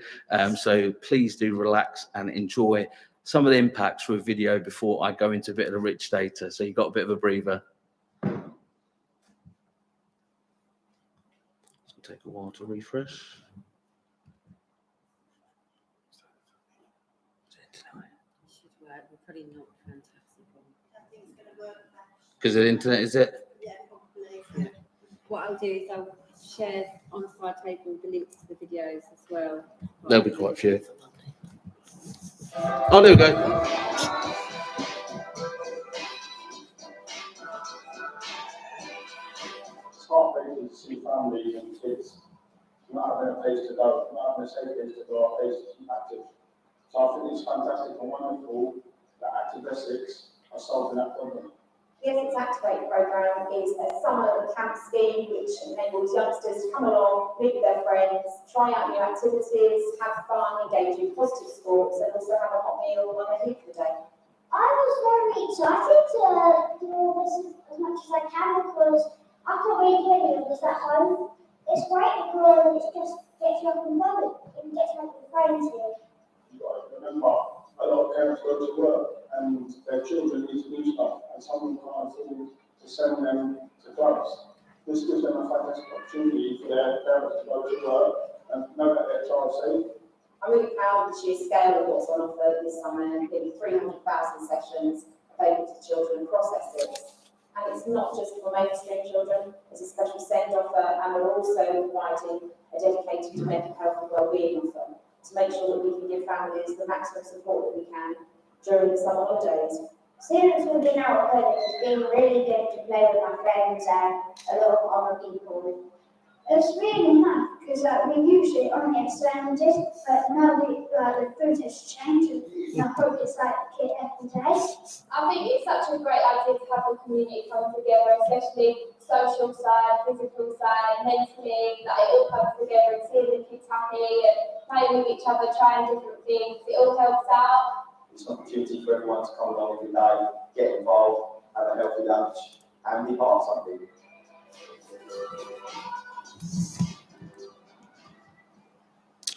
so please do relax and enjoy some of the impacts through a video before I go into a bit of the rich data, so you've got a bit of a breather. It'll take a while to refresh. Probably not fantastic. Because the internet, is it? What I'll do is I'll share onto our table the links to the videos as well. There'll be quite a few. Oh, there we go. It's heartbreaking to see families and kids not having a place to go, not having a safe place to go, a place to keep active. So I think it's fantastic and wonderful that Active Essex are solving that problem. The Essex Activate programme is a summer camp scheme which enables youngsters to come along, meet with their friends, try out new activities, have fun, engage in positive sports, and also have a hot meal when they're here for the day. I was very excited to do all this as much as I can because I can't really do any of this at home. It's great because it just gets you up and going and gets you up with friends here. You've got to remember, a lot of parents go to work and their children need to do stuff, and someone can't afford to send them to clubs. This gives them a fantastic opportunity for their parents to go to work and know that their child's safe. I'm really proud of the sheer scale of what's on offer this summer, nearly 300,000 sessions available to children across Essex. And it's not just for mainstream children, it's a special SEND offer, and we're also providing a dedicated mental health and wellbeing offer to make sure that we can give families the maximum support that we can during the summer holidays. Since we've been out of college, it's been really good to play with my friends and a lot of other people. It's really nice because we usually only have sandwiches, but now the food has changed and I hope it's like a kid every day. I think it's such a great idea to have the community come together, especially social side, physical side, mentally, that it all comes together and seeing the kids happy and playing with each other, trying different things. It all helps out. It's an opportunity for everyone to come along every day, get involved, have a healthy lunch, and be part of something.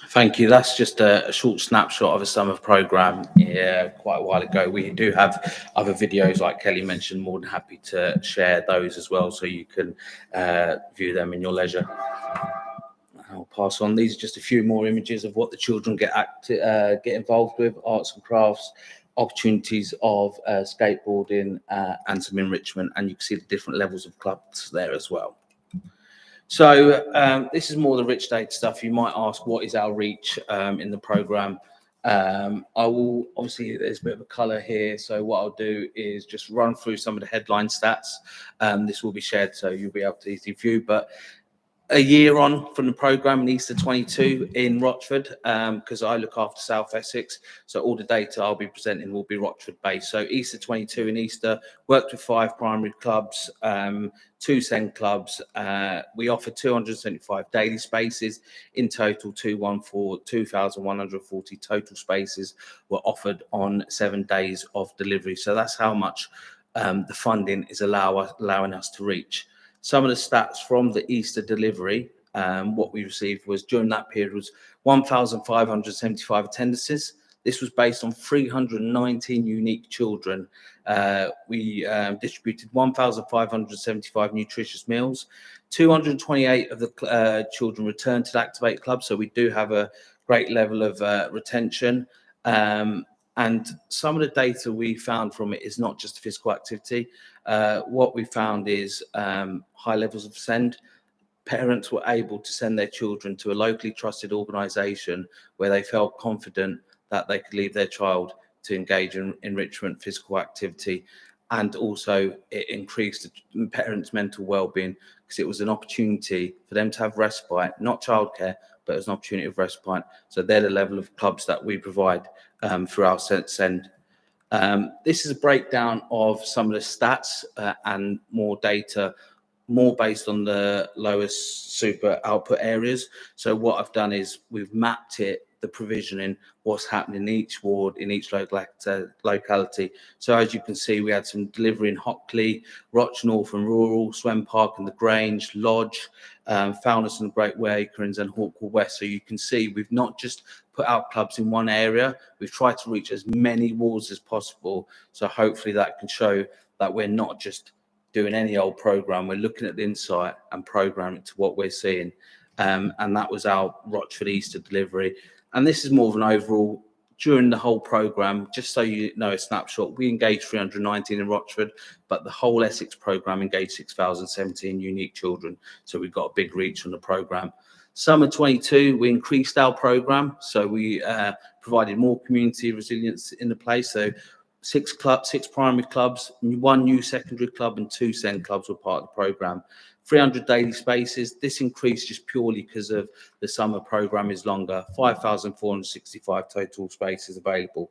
Thank you. That's just a short snapshot of a summer programme quite a while ago. We do have other videos, like Kelly mentioned, more than happy to share those as well, so you can view them in your leisure. I'll pass on. These are just a few more images of what the children get involved with, arts and crafts, opportunities of skateboarding and some enrichment, and you can see the different levels of clubs there as well. So this is more the rich data stuff. You might ask, what is our reach in the programme? I will, obviously, there's a bit of a colour here. So what I'll do is just run through some of the headline stats. This will be shared, so you'll be able to easily view. But a year on from the programme in Easter 22 in Rochford, because I look after South Essex, so all the data I'll be presenting will be Rochford based. So Easter 22 in Easter, worked with 5 primary clubs, 2 SEND clubs. We offer 275 daily spaces. In total, 2,140 total spaces were offered on 7 days of delivery. So that's how much the funding is allowing us to reach. Some of the stats from the Easter delivery, what we received was during that period was 1,575 attendances. This was based on 319 unique children. We distributed 1,575 nutritious meals. 228 of the children returned to the Activate Club, so we do have a great level of retention. And some of the data we found from it is not just physical activity. What we found is high levels of SEND. Parents were able to send their children to a locally trusted organisation where they felt confident that they could leave their child to engage in enrichment, physical activity, and also it increased the parents' mental well-being because it was an opportunity for them to have respite, not childcare, but as an opportunity of respite. So they're the level of clubs that we provide through our SEND. This is a breakdown of some of the stats and more data, more based on the lowest super output areas. So what I've done is we've mapped it, the provisioning, what's happening in each ward, in each locality. So as you can see, we had some delivery in Hockley, Roch North and Rural, Swen Park and the Grange, Lodge, Foulness and Great Wakerins and Hawkwell West. So you can see we've not just put out clubs in one area, we've tried to reach as many wards as possible. So hopefully that can show that we're not just doing any old programme, we're looking at the insight and programming to what we're seeing. And that was our Rochford Easter delivery. And this is more of an overall, during the whole programme, just so you know a snapshot, we engaged 319 in Rochford, but the whole Essex programme engaged 6,017 unique children. So we've got a big reach on the programme. Summer 22, we increased our programme. So we provided more community resilience in the place. So 6 primary clubs, 1 new secondary club and 2 SEND clubs were part of the programme. 300 daily spaces. This increased just purely because of the summer programme is longer. 5,465 total spaces available.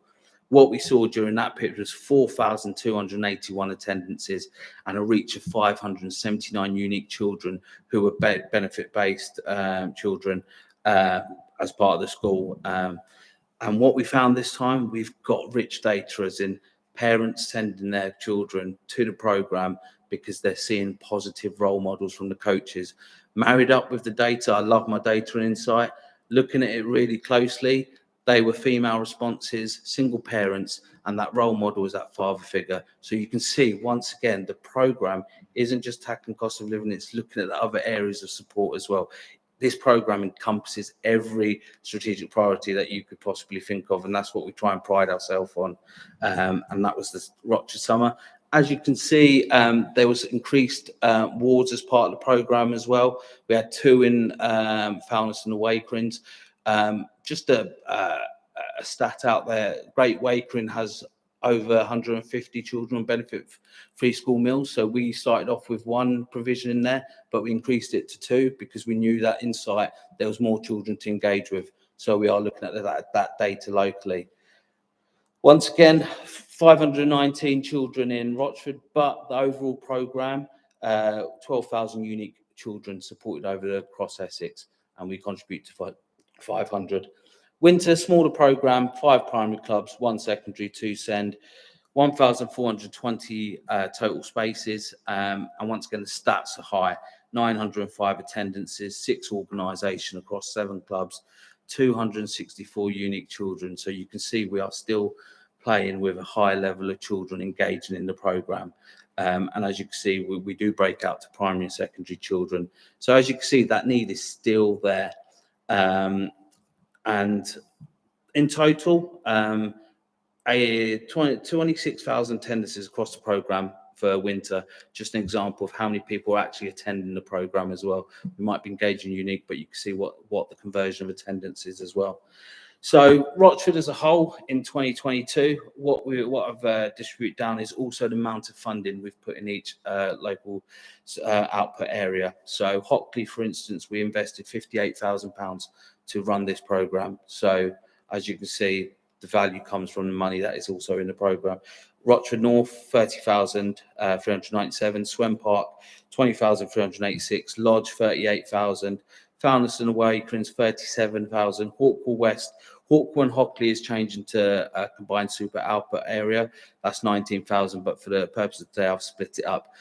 What we saw during that period was 4,281 attendances and a reach of 579 unique children who were benefit-based children as part of the school. And what we found this time, we've got rich data, as in parents sending their children to the programme because they're seeing positive role models from the coaches. Married up with the data, I love my data and insight. Looking at it really closely, they were female responses, single parents, and that role model is that father figure. So you can see, once again, the programme isn't just tackling cost of living, it's looking at the other areas of support as well. this program encompasses every strategic priority that you could possibly think of, and that's what we try and pride ourselves on. And that was the Rochford Summer. As you can see, there was increased wards as part of the program as well. We had 2 in Foulness and the Wakerings. Just a stat out there, Great Wakering has over 150 children on benefit free school meals. So we started off with 1 provision in there, but we increased it to 2 because we knew that insight there was more children to engage with. So we are looking at that data locally. Once again, 519 children in Rochford, but the overall programme, 12,000 unique children supported across Essex, and we contribute to 500. Winter, smaller programme, 5 primary clubs, 1 secondary, 2 SEND, 1,420 total spaces, and once again, the stats are high, 905 attendances, 6 organisation across 7 clubs, 264 unique children. So you can see we are still playing with a high level of children engaging in the programme. And as you can see, we do break out to primary and secondary children. So as you can see, that need is still there. And in total, 26,000 attendances across the programme for winter. Just an example of how many people are actually attending the programme as well. We might be engaging unique, but you can see what the conversion of attendance is as well. So Rochford as a whole in 2022, what I've distributed down is also the amount of funding we've put in each local output area. So Hockley, for instance, we invested £58,000 to run this programme. So as you can see, the value comes from the money that is also in the programme. Rochford North, 30,397. Swem Park, 20,386. Lodge, 38,000. Foulness and Wakerings, 37,000. Hawkwell West, Hawkwell and Hockley is changing to a combined super output area. That's 19,000, but for the purpose of today, I've split it up.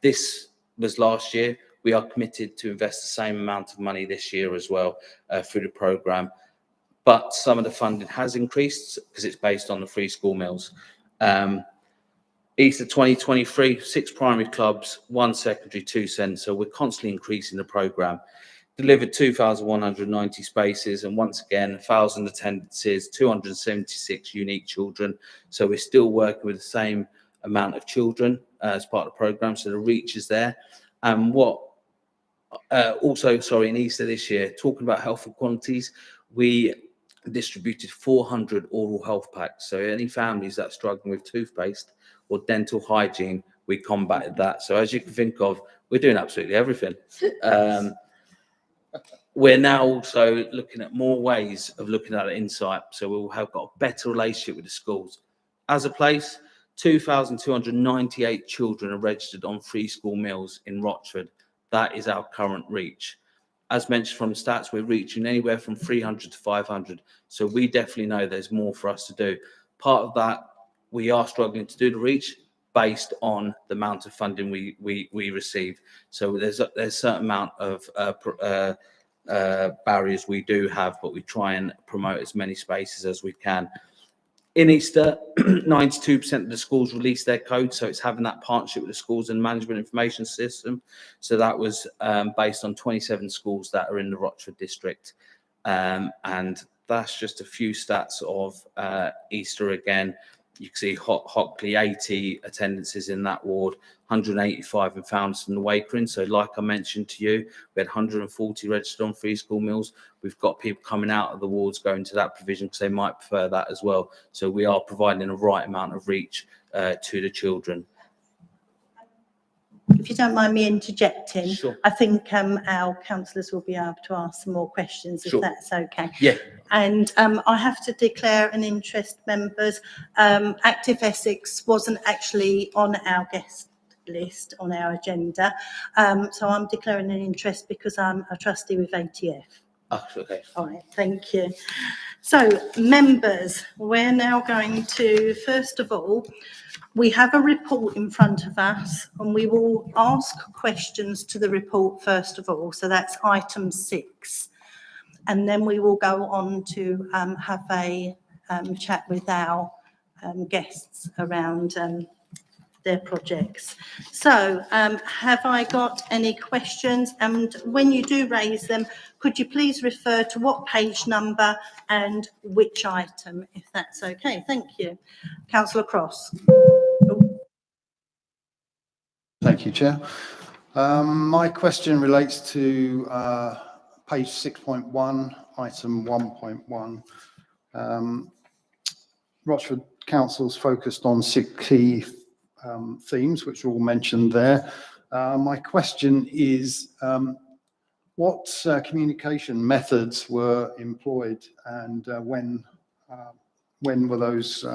This was last year. We are committed to invest the same amount of money this year as well through the programme. But some of the funding has increased because it's based on the free school meals. Easter 2023, 6 primary clubs, 1 secondary, 2 SEND. So we're constantly increasing the programme. Delivered 2,190 spaces, and once again, 1,000 attendances, 276 unique children. So we're still working with the same amount of children as part of the programme. So the reach is there. And in Easter this year, talking about health inequalities, we distributed 400 oral health packs. So any families that are struggling with toothpaste or dental hygiene, we combated that. So as you can think of, we're doing absolutely everything. We're now also looking at more ways of looking at insight. So we'll have got a better relationship with the schools. As a place, 2,298 children are registered on free school meals in Rochford. That is our current reach. As mentioned from the stats, we're reaching anywhere from 300 to 500. So we definitely know there's more for us to do. Part of that, we are struggling to do the reach based on the amount of funding we receive. So there's a certain amount of barriers we do have, but we try and promote as many spaces as we can. In Easter, 92% of the schools released their code, so it's having that partnership with the schools and management information system. So that was based on 27 schools that are in the Rochford district. And that's just a few stats of Easter again. You can see Hockley, 80 attendances in that ward, 185 in Foulness and the Wakerings. So like I mentioned to you, we had 140 registered on free school meals. We've got people coming out of the wards going to that provision because they might prefer that as well. So we are providing the right amount of reach to the children. If you don't mind me interjecting, Sure. I think our councillors will be able to ask some more questions if Sure. that's okay. Yeah. And I have to declare an interest, members. Active Essex wasn't actually on our guest list on our agenda. So I'm declaring an interest because I'm a trustee with ATF. Oh, okay. All right, thank you. So, members, we're now going to, first of all, we have a report in front of us and we will ask questions to the report first of all. So that's item 6. And then we will go on to have a chat with our guests around their projects. So have I got any questions? And when you do raise them, could you please refer to what page number and which item, if that's okay? Thank you. Councillor Cross. Thank you, Chair. My question relates to page 6.1, item 1.1. Rochford Council's focused on 6 key themes, which are all mentioned there. My question is, what communication methods were employed, and when were those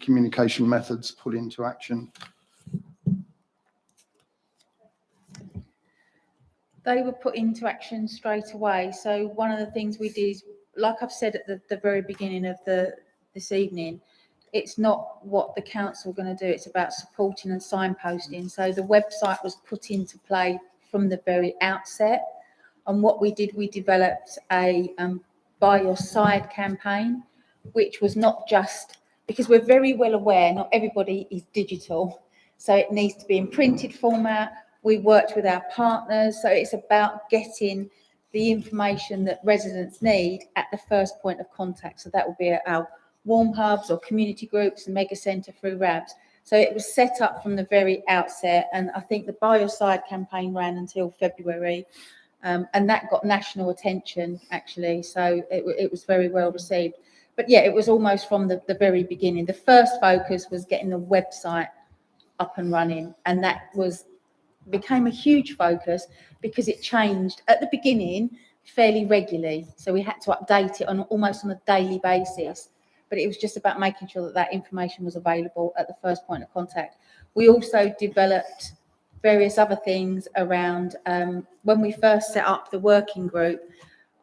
communication methods put into action? They were put into action straight away. So one of the things we did is, like I've said at the very beginning of this evening, it's not what the council are going to do, it's about supporting and signposting. So the website was put into play from the very outset. And what we did, we developed a By Your Side campaign, which was not just, because we're very well aware not everybody is digital. So it needs to be in printed format. We worked with our partners. So it's about getting the information that residents need at the first point of contact. So that will be at our warm hubs or community groups and mega centre through RABs. So it was set up from the very outset. And I think the By Your Side campaign ran until February. And that got national attention, actually. So it was very well received. But yeah, it was almost from the very beginning. The first focus was getting the website up and running. And that became a huge focus because it changed at the beginning fairly regularly. So we had to update it almost on a daily basis. But it was just about making sure that that information was available at the first point of contact. We also developed various other things around when we first set up the working group.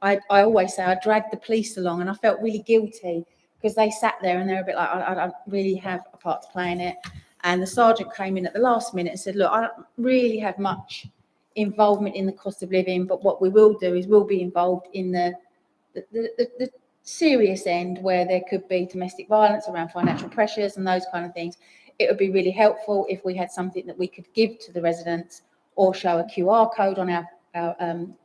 I always say I dragged the police along, and I felt really guilty because they sat there and they're a bit like, I don't really have a part to play in it. And the sergeant came in at the last minute and said, look, I don't really have much involvement in the cost of living, but what we will do is we'll be involved in the serious end where there could be domestic violence around financial pressures and those kind of things. It would be really helpful if we had something that we could give to the residents or show a QR code on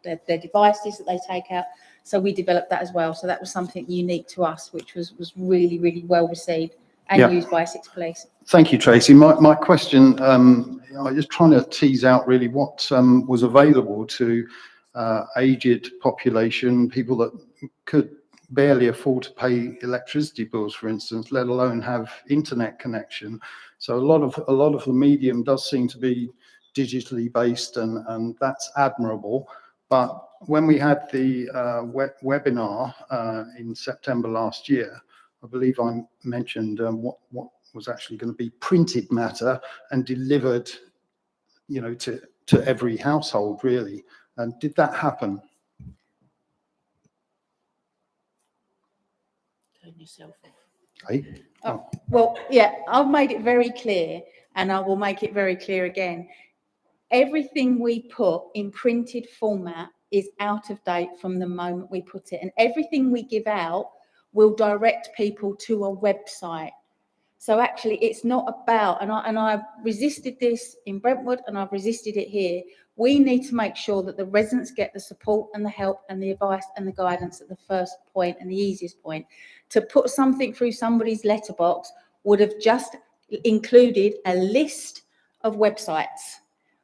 their devices that they take out. So we developed that as well. So that was something unique to us, which was really, really well received and used by Essex Police. Thank you, Tracy. My question, I'm just trying to tease out really what was available to aged population, people that could barely afford to pay electricity bills, for instance, let alone have internet connection. So a lot of the medium does seem to be digitally based, and that's admirable. But when we had the webinar in September last year, I believe I mentioned what was actually going to be printed matter and delivered, to every household, really. And did that happen? Turn yourself off. Hey? Oh, well, yeah, I've made it very clear, and I will make it very clear again. Everything we put in printed format is out of date from the moment we put it, and everything we give out will direct people to a website. So actually, it's not about, and I've resisted this in Brentwood, and I've resisted it here. We need to make sure that the residents get the support and the help and the advice and the guidance at the first point and the easiest point. To put something through somebody's letterbox would have just included a list of websites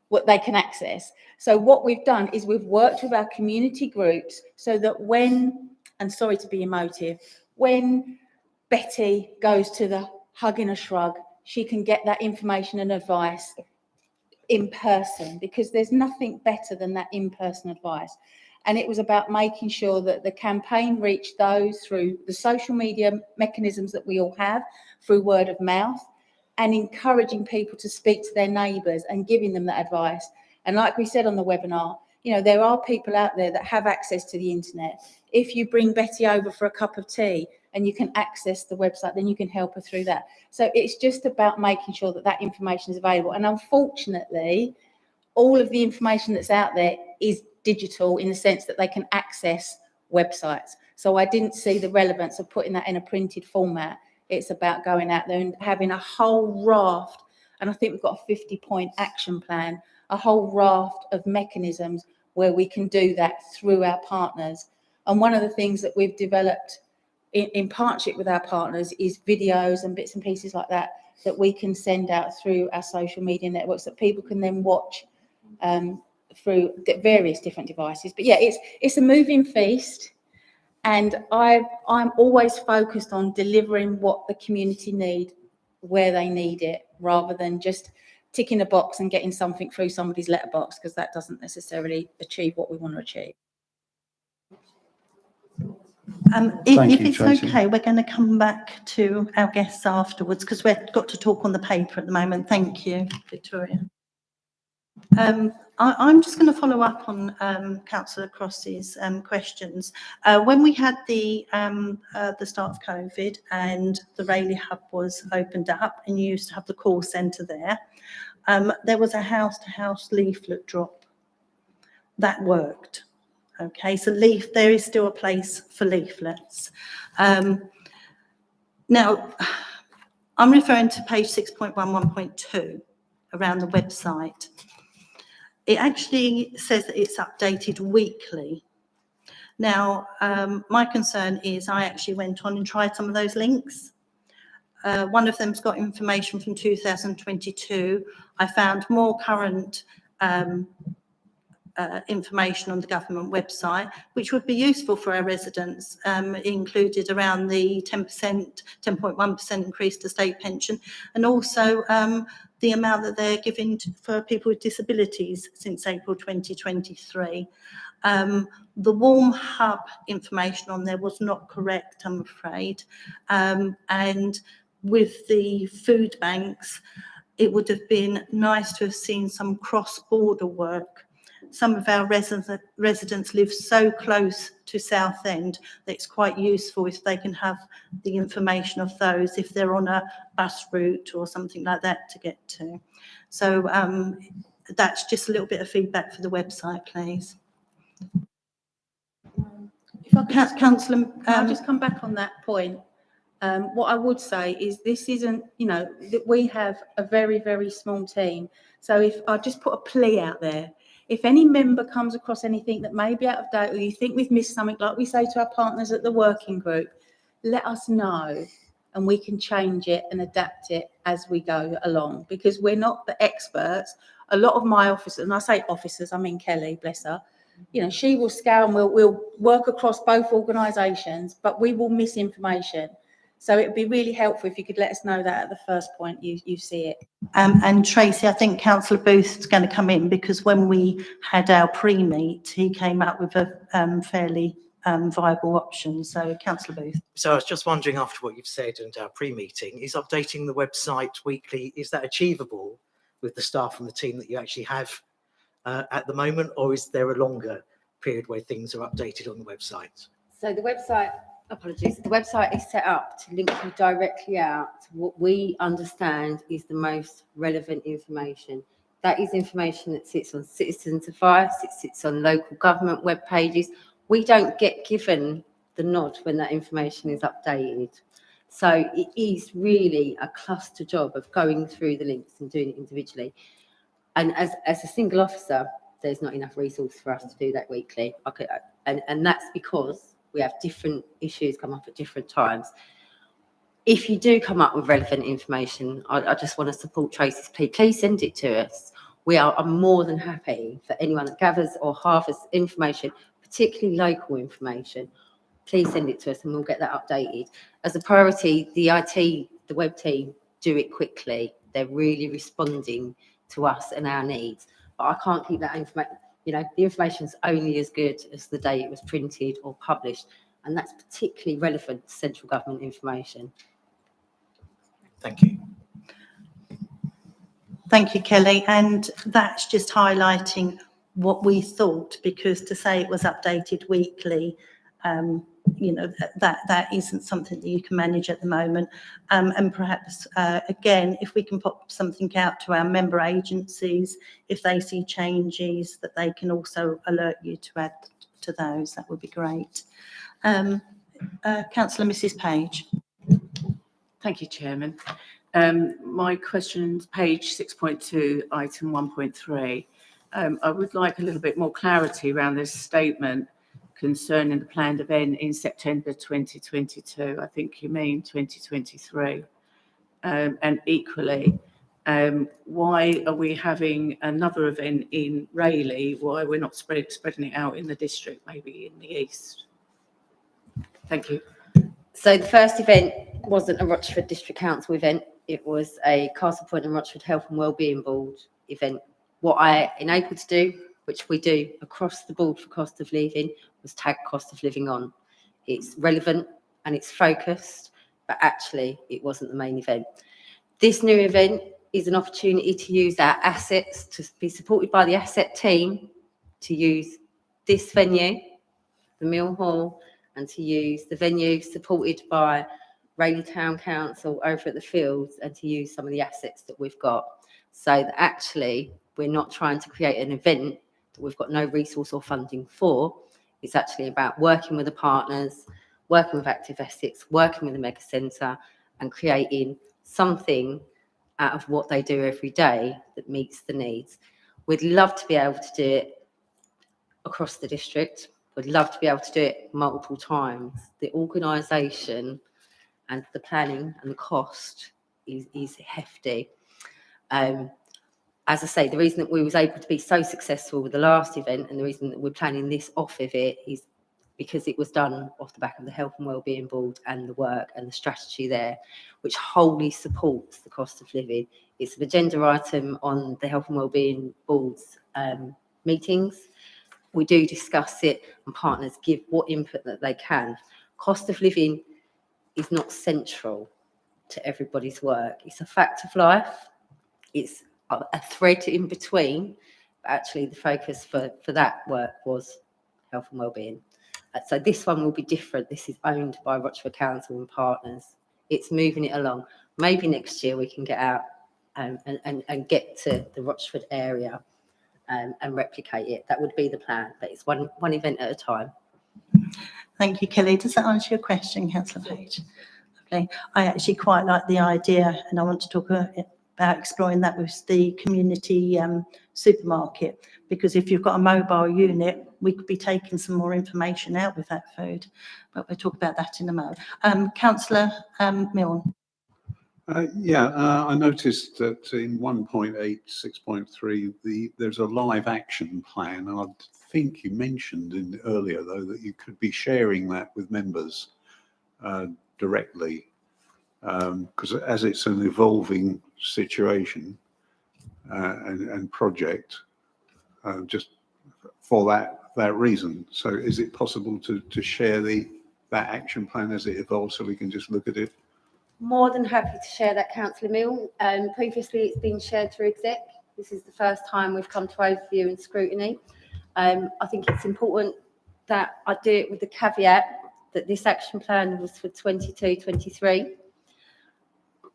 what they can access. So what we've done is we've worked with our community groups so that when, and sorry to be emotive, when Betty goes to the Hug in a Shrug, she can get that information and advice in person, because there's nothing better than that in-person advice. And it was about making sure that the campaign reached those through the social media mechanisms that we all have, through word of mouth, and encouraging people to speak to their neighbours and giving them that advice. And like we said on the webinar, there are people out there that have access to the internet. If you bring Betty over for a cup of tea and you can access the website, then you can help her through that. So it's just about making sure that that information is available. And unfortunately, all of the information that's out there is digital in the sense that they can access websites. So I didn't see the relevance of putting that in a printed format. It's about going out there and having a whole raft And I think we've got a 50-point action plan, a whole raft of mechanisms where we can do that through our partners. And one of the things that we've developed in partnership with our partners is videos and bits and pieces like that we can send out through our social media networks that people can then watch through various different devices. But yeah, it's a moving feast, and I'm always focused on delivering what the community need where they need it, rather than just ticking a box and getting something through somebody's letterbox, because that doesn't necessarily achieve what we want to achieve. If you, it's Tracy. okay, we're going to come back to our guests afterwards because we've got to talk on the paper at the moment. Thank you, Victoria. I'm just going to follow up on Councillor Cross's questions. When we had the start of COVID and the Rayleigh Hub was opened up and you used to have the call centre there was a house-to-house leaflet drop. That worked. Okay, so there is still a place for leaflets. Now, I'm referring to page 6.11.2 around the website. It actually says that it's updated weekly. Now, my concern is I actually went on and tried some of those links. One of them's got information from 2022. I found more current information on the government website, which would be useful for our residents. It included around the 10.1% increase to state pension, and also the amount that they're giving for people with disabilities since April 2023. The Warm Hub information on there was not correct, I'm afraid. And with the food banks, it would have been nice to have seen some cross-border work. Some of our residents live so close to Southend that it's quite useful if they can have the information of those, if they're on a bus route or something like that to get to. So that's just a little bit of feedback for the website, please. If I could, Councillor, can I just come back on that point? What I would say is this isn't, that we have a very, very small team. So if I just put a plea out there, if any member comes across anything that may be out of date, or you think we've missed something, like we say to our partners at the working group, let us know and we can change it and adapt it as we go along, because we're not the experts. A lot of my officers, and I say officers, I mean Kelly, bless her, she will scour and we'll work across both organisations, but we will miss information. So it would be really helpful if you could let us know that at the first point you see it. And Tracy, I think Councillor Booth is going to come in, because when we had our pre-meet, he came up with a fairly viable option. So Councillor Booth. So I was just wondering, after what you've said and our pre-meeting, is updating the website weekly, is that achievable with the staff and the team that you actually have at the moment, or is there a longer period where things are updated on the website? So the website, apologies, the website is set up to link you directly out to what we understand is the most relevant information. That is information that sits on Citizens Advice, it sits on local government web pages. We don't get given the nod when that information is updated. So it is really a cluster job of going through the links and doing it individually. And as a single officer, there's not enough resource for us to do that weekly. And that's because we have different issues come up at different times. If you do come up with relevant information, I just want to support Tracy's plea. Please send it to us. We are more than happy for anyone that gathers or harvests information, particularly local information. Please send it to us and we'll get that updated. As a priority, the IT, the web team do it quickly. They're really responding to us and our needs. But I can't keep that information. The information's only as good as the day it was printed or published, and that's particularly relevant to central government information. Thank you. Thank you, Kelly. And that's just highlighting what we thought, because to say it was updated weekly, that isn't something that you can manage at the moment. And perhaps, again, if we can pop something out to our member agencies, if they see changes, that they can also alert you to add to those, that would be great. Councillor Mrs Page. Thank you, Chairman. My question's page 6.2, item 1.3. I would like a little bit more clarity around this statement concerning the planned event in September 2022. I think you mean 2023. And equally, why are we having another event in Rayleigh? Why we're not spreading it out in the district, maybe in the east? Thank you. So the first event wasn't a Rochford District Council event. It was a Castle Point and Rochford Health and Wellbeing Board event. What I enabled to do, which we do across the board for cost of living, was tag cost of living on. It's relevant and it's focused, but actually it wasn't the main event. This new event is an opportunity to use our assets, to be supported by the asset team, to use this venue, the Mill Hall, and to use the venue supported by Rayleigh Town Council over at the Fields, and to use some of the assets that we've got. So that actually we're not trying to create an event that we've got no resource or funding for. It's actually about working with the partners, working with Active Essex, working with the Mega Centre, and creating something out of what they do every day that meets the needs. We'd love to be able to do it across the district. We'd love to be able to do it multiple times. The organisation and the planning and the cost is hefty. As I say, the reason that we was able to be so successful with the last event, and the reason that we're planning this off of it, is because it was done off the back of the Health and Wellbeing Board and the work and the strategy there, which wholly supports the cost of living. It's an agenda item on the Health and Wellbeing Board's meetings. We do discuss it, and partners give what input that they can. Cost of living is not central to everybody's work. It's a fact of life. It's a thread in between, but actually the focus for that work was health and wellbeing. So this one will be different. This is owned by Rochford Council and partners. It's moving it along. Maybe next year we can get out and get to the Rochford area and replicate it. That would be the plan, but it's one event at a time. Thank you, Kelly. Does that answer your question, Councillor Page? Okay. I actually quite like the idea, and I want to talk about exploring that with the community supermarket, because if you've got a mobile unit, we could be taking some more information out with that food, but we'll talk about that in a moment. Councillor Milne. I noticed that in 1.8, 6.3, there's a live action plan, and I think you mentioned earlier, though, that you could be sharing that with members directly, because as it's an evolving situation and project, just for that reason. So is it possible to share that action plan as it evolves, so we can just look at it? More than happy to share that, Councillor Mill. Previously, it's been shared through exec. This is the first time we've come to overview and scrutiny. I think it's important that I do it with the caveat that this action plan was for 22-23.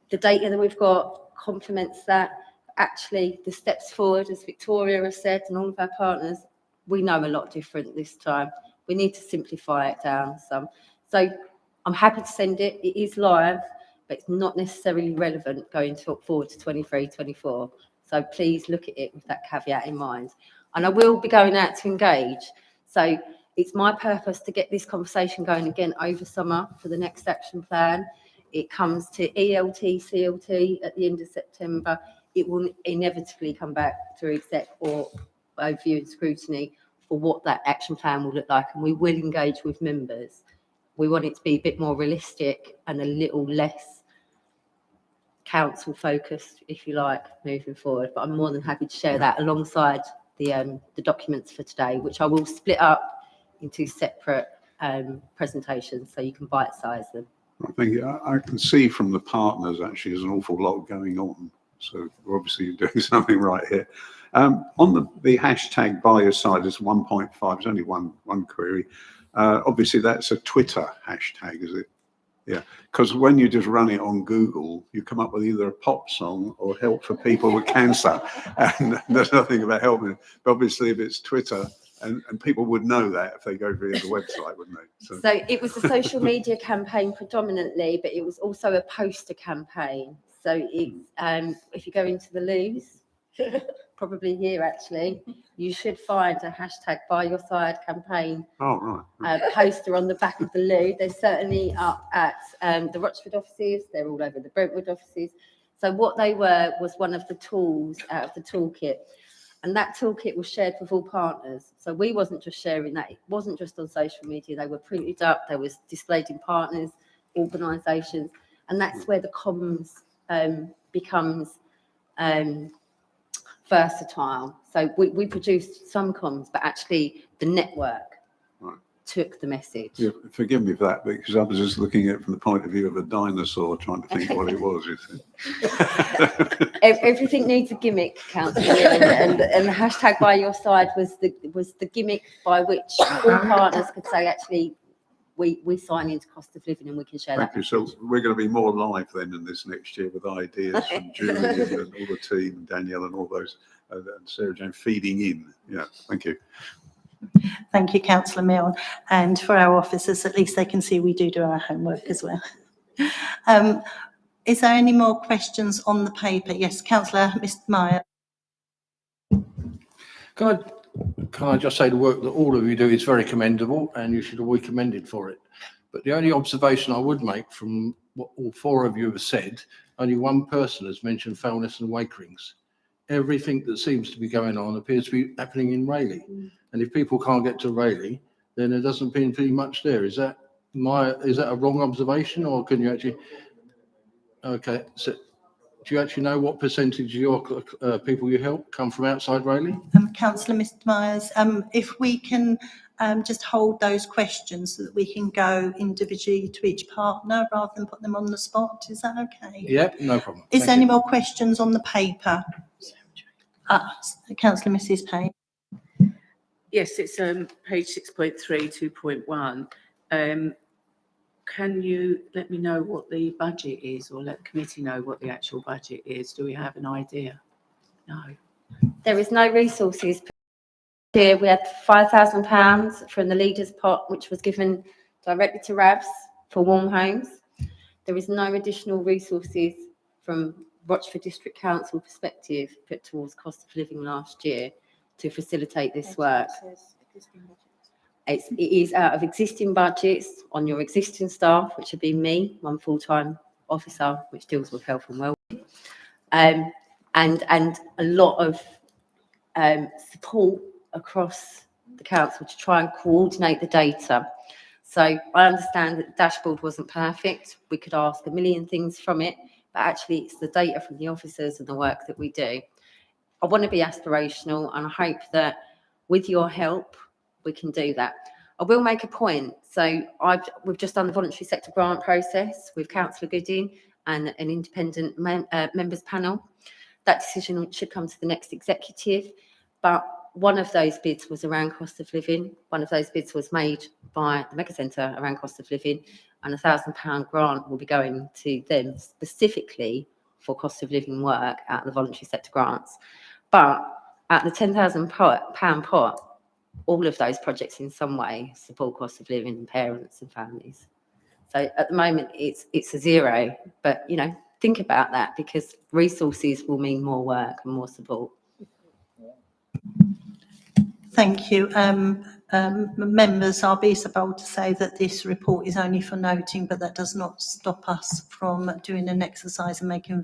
The data that we've got complements that. Actually, the steps forward, as Victoria has said, and all of our partners, we know a lot different this time. We need to simplify it down some. So I'm happy to send it. It is live, but it's not necessarily relevant going forward to 23-24. So please look at it with that caveat in mind. And I will be going out to engage. So it's my purpose to get this conversation going again over summer for the next action plan. It comes to ELT, CLT at the end of September. It will inevitably come back through exec or overview and scrutiny for what that action plan will look like. And we will engage with members. We want it to be a bit more realistic and a little less council focused, if you like, moving forward. But I'm more than happy to share that alongside the documents for today, which I will split up into separate presentations so you can bite-size them. I think I can see from the partners actually there's an awful lot going on. So we're obviously doing something right here. On the hashtag by your side is 1.5. There's only one query. Obviously that's a Twitter hashtag, is it? Yeah, because when you just run it on Google, you come up with either a pop song or help for people with cancer, and there's nothing about helping. But obviously, if it's Twitter, and people would know that if they go via the website, wouldn't they? So it was a social media campaign predominantly, but it was also a poster campaign. So it's, if you go into the loos, probably here actually, you should find a hashtag By Your Side campaign Oh, right. poster on the back of the loo. They're certainly up at the Rochford offices. They're all over the Brentwood offices. So what they were was one of the tools out of the toolkit. And that toolkit was shared with all partners. So we wasn't just sharing that. It wasn't just on social media. They were printed up. They was displayed in partners, organisations. And that's where the comms becomes versatile. So we produced some comms, but actually the network took the message. Yeah, forgive me for that, because I was just looking at it from the point of view of a dinosaur, trying to think what it was. You see. Everything needs a gimmick, Councillor, and the hashtag By Your Side was the gimmick by which all partners could say, actually, we sign into cost of living and we can share that. Thank you. So we're going to be more live then in this next year with ideas from Julie and all the team, and Danielle and all those, and Sarah Jane feeding in. Yeah, thank you. Thank you, Councillor Milne. And for our officers, at least they can see we do our homework as well. Is there any more questions on the paper? Yes, Councillor Mr. Meyer. Can I just say the work that all of you do is very commendable and you should all be commended for it. But the only observation I would make from what all four of you have said, only one person has mentioned foulness and wake rings. Everything that seems to be going on appears to be happening in Rayleigh. And if people can't get to Rayleigh, then there doesn't appear to be much there. Is that a wrong observation, or can you actually? Okay, so do you actually know what percentage of your people you help come from outside Rayleigh? Councillor Mr. Myers, if we can just hold those questions so that we can go individually to each partner rather than put them on the spot. Is that okay? Yep, no problem. Is there any more questions on the paper? Councillor Mrs. Payne. Yes, it's page 6.3, 2.1. Can you let me know what the budget is, or let the committee know what the actual budget is? Do we have an idea? No. There is no resources. Here we had £5,000 from the leaders pot, which was given directly to RAVs for warm homes. There is no additional resources from Rochford District Council perspective put towards cost of living last year to facilitate this work. It is out of existing budgets on your existing staff, which would be me, one full-time officer, which deals with health and wellbeing, and a lot of support across the council to try and coordinate the data. So I understand that the dashboard wasn't perfect. We could ask a million things from it, but actually it's the data from the officers and the work that we do. I want to be aspirational, and I hope that with your help, we can do that. I will make a point. So we've just done the voluntary sector grant process with Councillor Gooding and an independent members panel. That decision should come to the next executive, but one of those bids was around cost of living. One of those bids was made by the Mega Centre around cost of living, and £1,000 grant will be going to them specifically for cost of living work out of the voluntary sector grants. But at the £10,000 pot, all of those projects in some way support cost of living in parents and families. So at the moment it's a zero, but you know, think about that, because resources will mean more work and more support. Thank you. Members, I'll be so bold to say that this report is only for noting, but that does not stop us from doing an exercise and making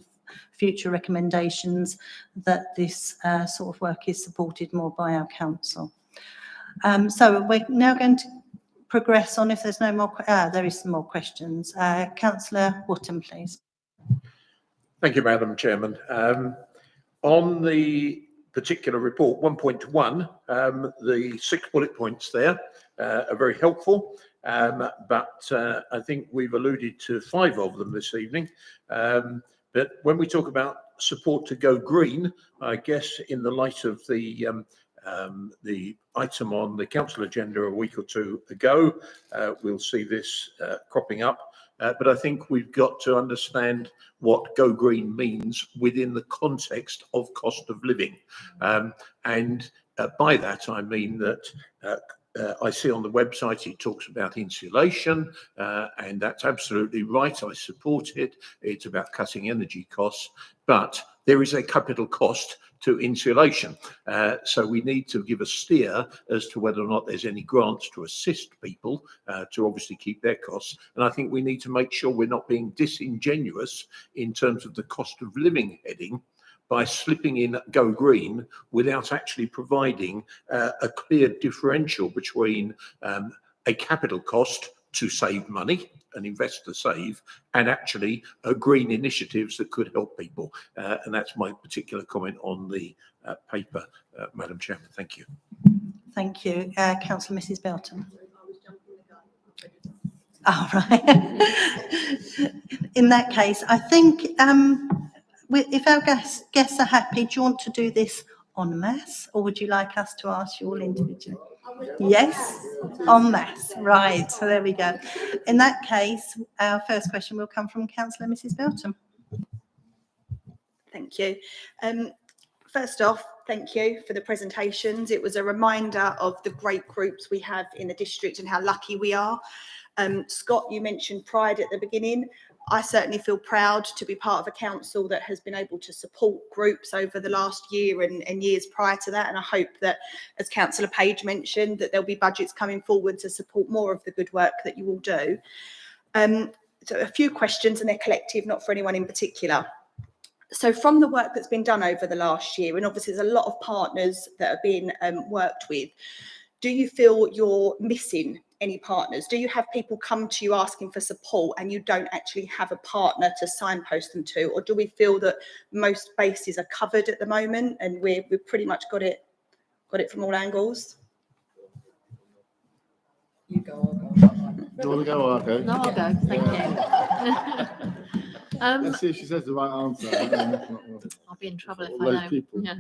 future recommendations that this sort of work is supported more by our council. So we're now going to progress on. If there's no more, there is some more questions. Councillor Wotton, please. Thank you, Madam Chairman. On the particular report 1.1, the 6 bullet points there are very helpful, but I think we've alluded to 5 of them this evening. But when we talk about support to go green, I guess in the light of the item on the council agenda a week or 2 ago, we'll see this cropping up. But I think we've got to understand what go green means within the context of cost of living. And by that, I mean that I see on the website it talks about insulation, and that's absolutely right. I support it. It's about cutting energy costs, but there is a capital cost to insulation. So we need to give a steer as to whether or not there's any grants to assist people to obviously keep their costs. And I think we need to make sure we're not being disingenuous in terms of the cost of living heading by slipping in Go Green without actually providing a clear differential between a capital cost to save money and invest to save, and actually green initiatives that could help people. And that's my particular comment on the paper, Madam Chairman. Thank you. Thank you. Councillor Mrs Belton. All right. In that case, I think if our guests are happy, do you want to do this en masse, or would you like us to ask you all individually? Yes, en masse. Right. So there we go. In that case, our first question will come from Councillor Mrs Belton. Thank you. First off, thank you for the presentations. It was a reminder of the great groups we have in the district and how lucky we are. Scott, you mentioned pride at the beginning. I certainly feel proud to be part of a council that has been able to support groups over the last year and years prior to that. And I hope that, as Councillor Page mentioned, that there'll be budgets coming forward to support more of the good work that you will do. So a few questions, and they're collective, not for anyone in particular. So from the work that's been done over the last year, and obviously there's a lot of partners that are being worked with, do you feel you're missing any partners? Do you have people come to you asking for support and you don't actually have a partner to signpost them to? Or do we feel that most bases are covered at the moment and we've pretty much got it from all angles? You go, I'll go. Do you want to go or I'll go? No, I'll go. Thank you. Let's see if she says the right answer. I'll be in trouble if All those I don't. people. Yeah.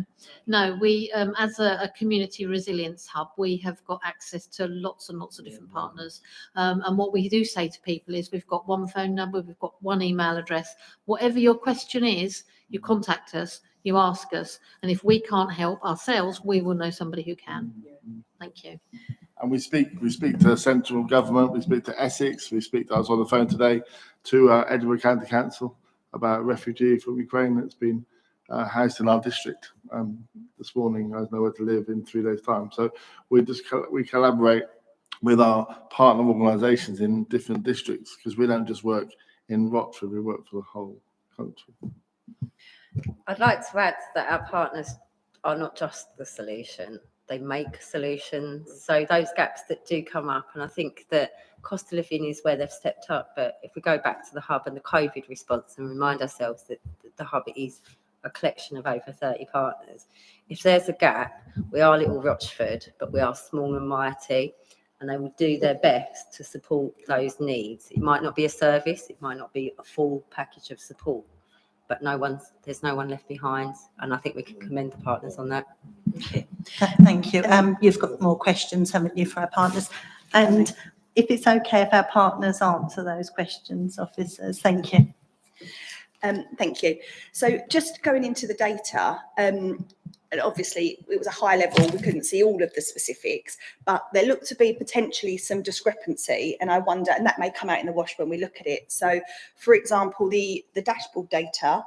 No, we, as a community resilience hub, we have got access to lots and lots of different partners. And what we do say to people is we've got one phone number, we've got one email address. Whatever your question is, you contact us, you ask us. And if we can't help ourselves, we will know somebody who can. Thank you. And we speak to central government, we speak to Essex, I was on the phone today to Edinburgh County Council about a refugee from Ukraine that's been housed in our district. This morning, I has nowhere to live in 3 days' time. So we collaborate with our partner organisations in different districts, because we don't just work in Rochford, we work for the whole country. I'd like to add that our partners are not just the solution. They make solutions. So those gaps that do come up, and I think that cost of living is where they've stepped up. But if we go back to the hub and the COVID response and remind ourselves that the hub is a collection of over 30 partners, if there's a gap, we are little Rochford, but we are small and mighty, and they will do their best to support those needs. It might not be a service, it might not be a full package of support, but there's no one left behind, and I think we can commend the partners on that. Thank you. You've got more questions, haven't you, for our partners? And if it's okay if our partners answer those questions, officers, thank you. Thank you. So just going into the data, and obviously it was a high level, we couldn't see all of the specifics, but there looked to be potentially some discrepancy, and I wonder, and that may come out in the wash when we look at it. So, for example, the dashboard data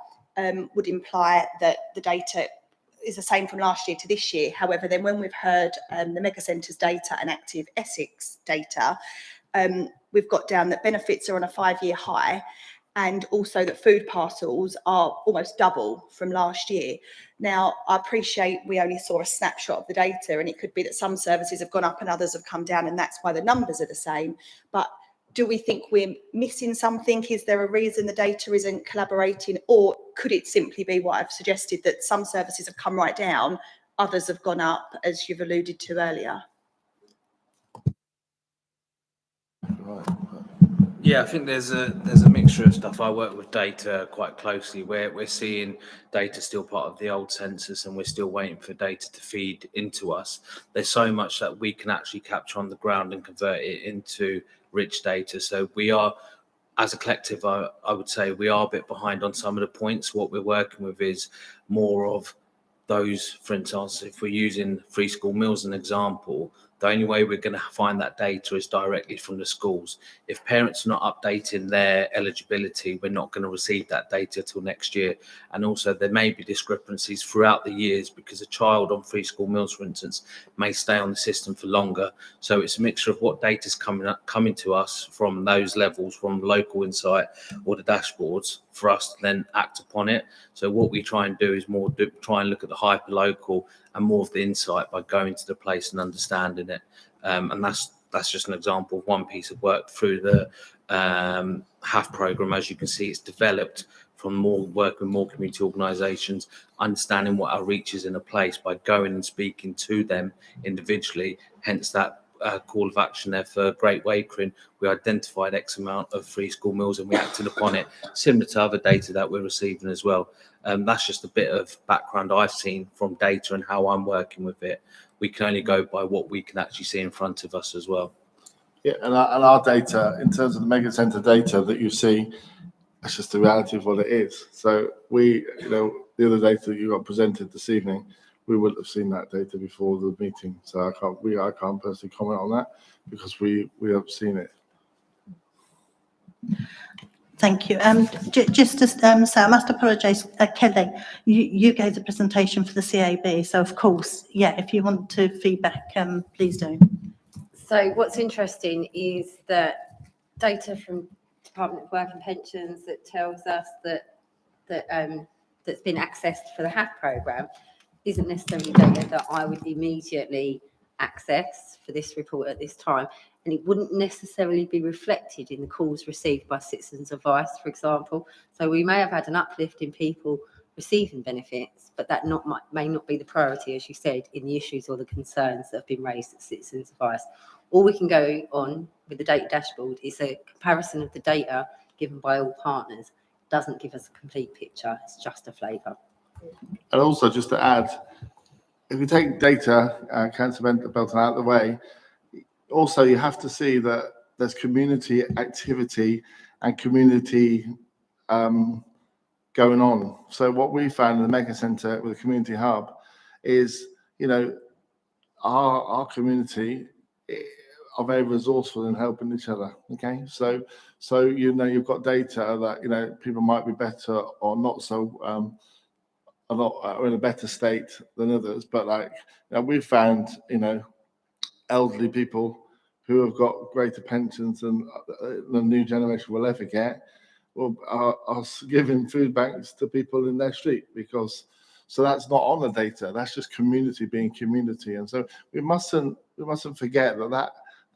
would imply that the data is the same from last year to this year. However, then when we've heard the mega centres data and active Essex data, we've got down that benefits are on a 5-year high, and also that food parcels are almost double from last year. Now, I appreciate we only saw a snapshot of the data, and it could be that some services have gone up and others have come down, and that's why the numbers are the same. But do we think we're missing something? Is there a reason the data isn't collaborating, or could it simply be what I've suggested, that some services have come right down, others have gone up, as you've alluded to earlier? Yeah, I think there's a mixture of stuff. I work with data quite closely, where we're seeing data still part of the old census, and we're still waiting for data to feed into us. There's so much that we can actually capture on the ground and convert it into rich data. So we are, as a collective, I would say we are a bit behind on some of the points. What we're working with is more of those, for instance, if we're using free school meals as an example, The only way we're going to find that data is directly from the schools. If parents are not updating their eligibility, we're not going to receive that data till next year. And also there may be discrepancies throughout the years because a child on free school meals, for instance, may stay on the system for longer. So it's a mixture of what data is coming to us from those levels, from local insight or the dashboards, for us to then act upon it. So what we try and do is try and look at the hyper local and more of the insight by going to the place and understanding it. And that's just an example of one piece of work through the HAF program. As you can see, it's developed from more work with more community organisations, understanding what our reach is in a place by going and speaking to them individually. Hence that call of action there for Great Wakering. We identified X amount of free school meals and we acted upon it, similar to other data that we're receiving as well. That's just a bit of background I've seen from data and how I'm working with it. We can only go by what we can actually see in front of us as well. Yeah, and our data, in terms of the mega centre data that you see, that's just the reality of what it is. So we, the other data that you got presented this evening, we wouldn't have seen that data before the meeting. So I can't personally comment on that because we haven't seen it. Thank you. Just to say, I must apologise, Kelly, you gave the presentation for the CAB, so of course, yeah, if you want to feedback, please do. So what's interesting is that data from Department of Work and Pensions that tells us that's been accessed for the HAF programme isn't necessarily data that I would immediately access for this report at this time, and it wouldn't necessarily be reflected in the calls received by Citizens Advice, for example. So we may have had an uplift in people receiving benefits, but that may not be the priority, as you said, in the issues or the concerns that have been raised at Citizens Advice. All we can go on with the data dashboard is a comparison of the data given by all partners. It doesn't give us a complete picture, it's just a flavour. And also, just to add, if you take data, Councillor Belton out of the way, also you have to see that there's community activity and community going on. So what we found in the mega centre with the community hub is, our community are very resourceful in helping each other. Okay, so you've got data that people might be better or not so. Are in a better state than others, but we've found elderly people who have got greater pensions than the new generation will ever get, are giving food banks to people in their street so that's not on the data. That's just community being community, and so we mustn't forget that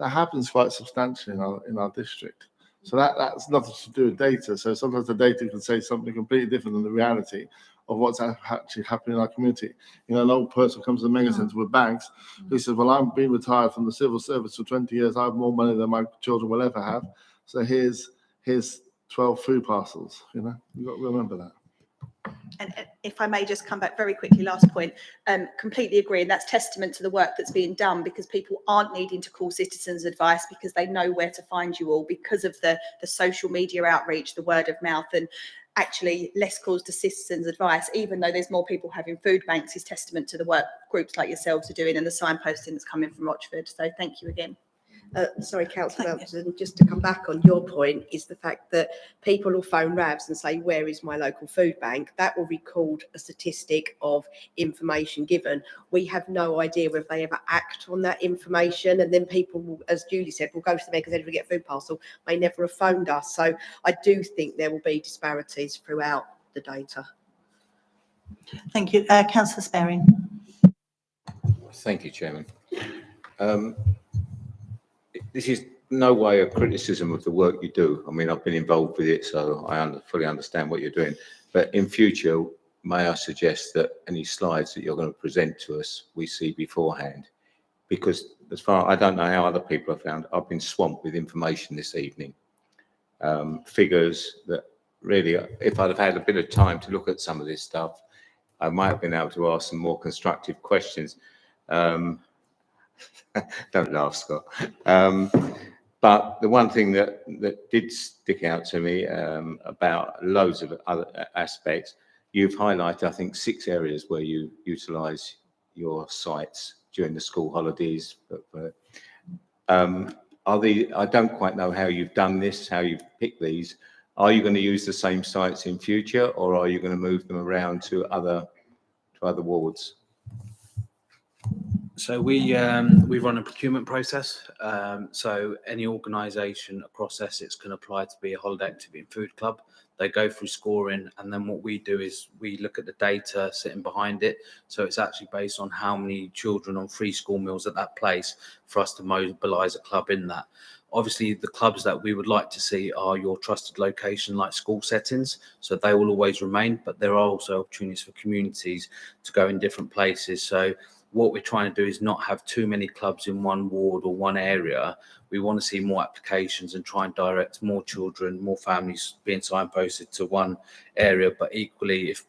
happens quite substantially in our district. So that's nothing to do with data. So sometimes the data can say something completely different than the reality of what's actually happening in our community. An old person comes to the mega centre with bags. He says, well, I've been retired from the civil service for 20 years. I have more money than my children will ever have. So here's 12 food parcels. You've got to remember that. And if I may just come back very quickly, last point, completely agree. And that's testament to the work that's being done, because people aren't needing to call Citizens Advice because they know where to find you all because of the social media outreach, the word of mouth, and actually less calls to Citizens Advice, even though there's more people having food banks, is testament to the work groups like yourselves are doing and the signposting that's coming from Rochford. So thank you again. Sorry, Councillor Melton, just to come back on your point, is the fact that people will phone RAVs and say, where is my local food bank? That will record a statistic of information given. We have no idea whether they ever act on that information, and then people will, as Julie said, will go to the mega centre and get a food parcel, may never have phoned us. So I do think there will be disparities throughout the data. Thank you. Councillor Sparing. Thank you, Chairman. This is no way a criticism of the work you do. I mean, I've been involved with it, so I fully understand what you're doing. But in future, may I suggest that any slides that you're going to present to us, we see beforehand? Because I don't know how other people have found, I've been swamped with information this evening. Figures that really, if I'd have had a bit of time to look at some of this stuff, I might have been able to ask some more constructive questions. Don't laugh, Scott. But the one thing that did stick out to me about loads of other aspects, you've highlighted, I think, 6 areas where you utilise your sites during the school holidays. But I don't quite know how you've done this, how you've picked these. Are you going to use the same sites in future, or are you going to move them around to other wards? So we run a procurement process. So any organisation across Essex can apply to be a holiday activity and food club. They go through scoring, and then what we do is we look at the data sitting behind it. So it's actually based on how many children on free school meals at that place for us to mobilise a club in that. Obviously, the clubs that we would like to see are your trusted location, like school settings. So they will always remain, but there are also opportunities for communities to go in different places. So what we're trying to do is not have too many clubs in one ward or one area. We want to see more applications and try and direct more children, more families being signposted to one area. But equally, if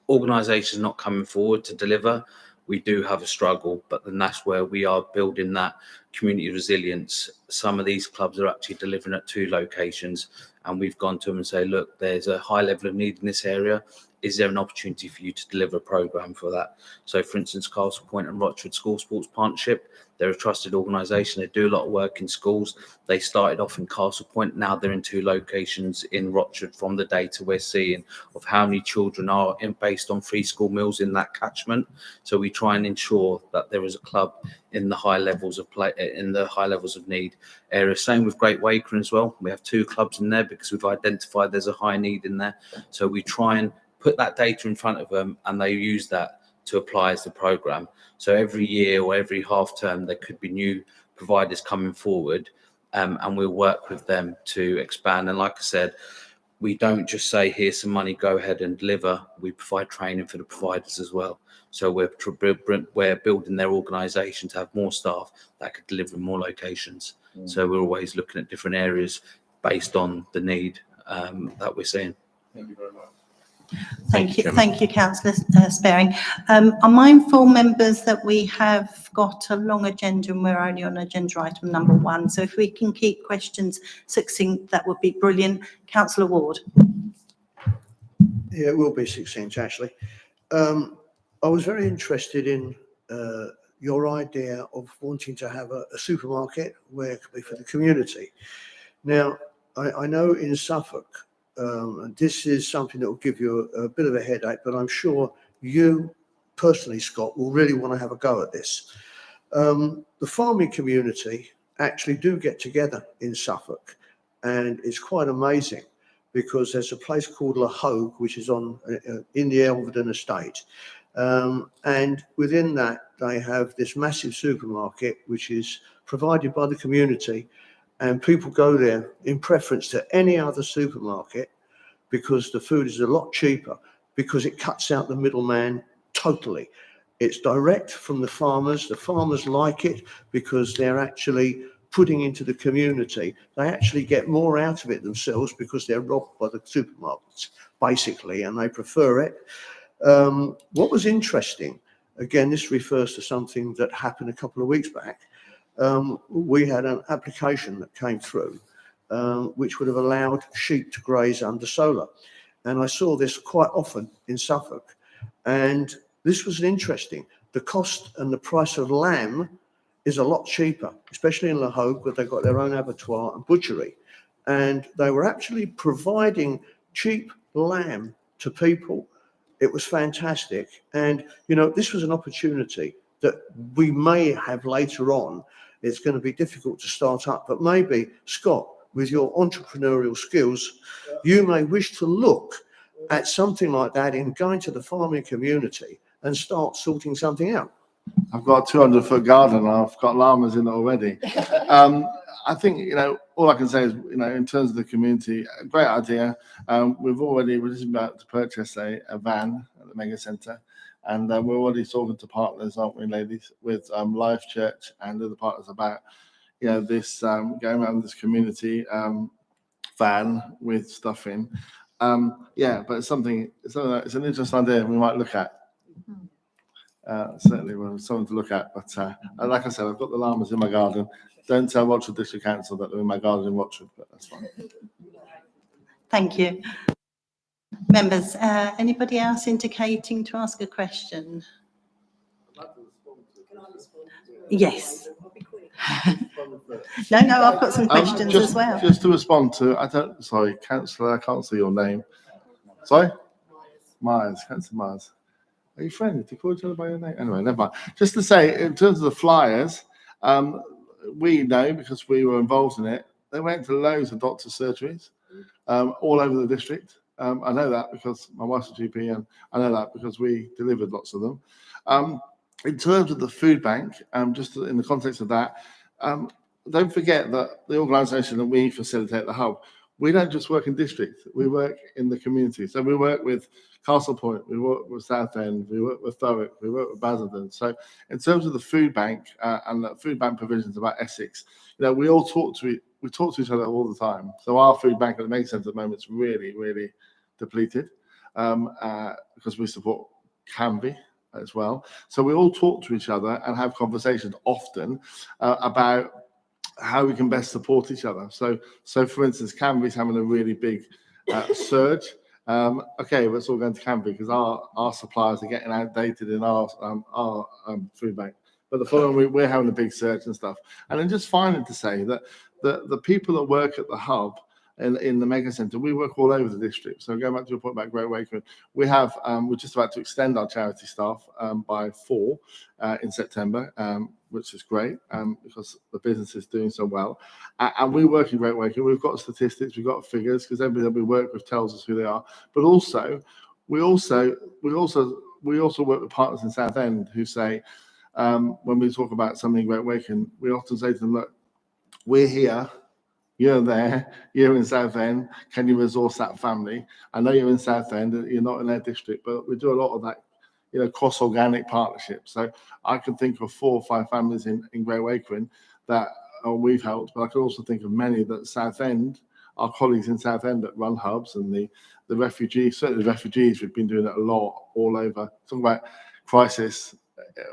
organisations not coming forward to deliver, we do have a struggle, but then that's where we are building that community resilience. Some of these clubs are actually delivering at 2 locations, and we've gone to them and say, look, there's a high level of need in this area. Is there an opportunity for you to deliver a programme for that? So, for instance, Castle Point and Rochford School Sports Partnership, they're a trusted organisation. They do a lot of work in schools. They started off in Castle Point. Now they're in 2 locations in Rochford from the data we're seeing of how many children are based on free school meals in that catchment. So we try and ensure that there is a club in the high levels of need area. Same with Great Waker as well. We have 2 clubs in there because we've identified there's a high need in there. So we try and put that data in front of them, and they use that to apply as the programme. So every year or every half term, there could be new providers coming forward, and we'll work with them to expand. And like I said, we don't just say, here's some money, go ahead and deliver. We provide training for the providers as well. So we're building their organisation to have more staff that could deliver in more locations. So we're always looking at different areas based on the need that we're seeing. Thank you very much. Thank you, Councillor Sparing. I'm mindful, members, that we have got a long agenda and we're only on agenda item number 1. So if we can keep questions succinct, that would be brilliant. Councillor Ward. Yeah, it will be succinct, actually. I was very interested in your idea of wanting to have a supermarket where it could be for the community. Now, I know in Suffolk, this is something that will give you a bit of a headache, but I'm sure you personally, Scott, will really want to have a go at this. The farming community actually do get together in Suffolk, and it's quite amazing because there's a place called La Hogue, which is on in the Elvedon estate. And within that, they have this massive supermarket, which is provided by the community. And people go there in preference to any other supermarket because the food is a lot cheaper, because it cuts out the middleman totally. It's direct from the farmers. The farmers like it because they're actually putting into the community. They actually get more out of it themselves because they're robbed by the supermarkets, basically, and they prefer it. What was interesting, again, this refers to something that happened a couple of weeks back. We had an application that came through which would have allowed sheep to graze under solar. And I saw this quite often in Suffolk. And this was interesting. The cost and the price of lamb is a lot cheaper, especially in La Hogue, where they've got their own abattoir and butchery. And they were actually providing cheap lamb to people. It was fantastic. And, you know, this was an opportunity that we may have later on. It's going to be difficult to start up, but maybe, Scott, with your entrepreneurial skills, you may wish to look at something like that in going to the farming community and start sorting something out. I've got a 200-foot garden and I've got llamas in it already. I think, you know, all I can say is, you know, in terms of the community, a great idea. We're just about to purchase a van at the mega centre, and we're already talking to partners, aren't we, ladies, with Life Church and other partners about, you know, this going around this community van with stuff in. Yeah, but it's an interesting idea we might look at. Certainly, well, something to look at. But like I said, I've got the llamas in my garden. Don't tell Rochford District Council that they're in my garden in Rochford, but that's fine. Thank you. Members, anybody else indicating to ask a question? Yes. No, I've got some questions as well. Just to respond to, sorry, councillor, I can't see your name. Sorry? Myers, Councillor Myers. Are you friendly? Do you call each other by your name? Anyway, never mind. Just to say, in terms of the flyers, we know because we were involved in it, they went to loads of doctors' surgeries all over the district. I know that because my wife's a GP, and I know that because we delivered lots of them. In terms of the food bank, just in the context of that, don't forget that the organisation that we facilitate, the hub, we don't just work in district, we work in the community. So we work with Castle Point, we work with Southend, we work with Thurrock, we work with Basildon. So in terms of the food bank and the food bank provisions about Essex, we all talk to each other all the time. So our food bank at the Mega Centre at the moment is really, really depleted because we support Canvey as well. So we all talk to each other and have conversations often about how we can best support each other. So for instance, Canvey's having a really big surge. Okay, let's all go into Canvey because our suppliers are getting outdated in our food bank. But the following week, we're having a big surge and stuff. And then just finally to say that the people that work at the hub in the Mega Centre, we work all over the district. So going back to your point about Great Wakeman, we're just about to extend our charity staff by 4 in September, which is great because the business is doing so well. And we work in Great Wakeman. We've got statistics, we've got figures because everybody that we work with tells us who they are. But also, we also work with partners in Southend who say, when we talk about something in Great Wakeman, we often say to them, look, we're here. You're there, you're in Southend, can you resource that family? I know you're in Southend, you're not in their district, but we do a lot of that, cross-organic partnerships. So I can think of 4 or 5 families in Great Wakeman that we've helped, but I can also think of many that Southend, our colleagues in Southend that run hubs and the refugees, certainly the refugees, we've been doing it a lot all over. Talking about crisis,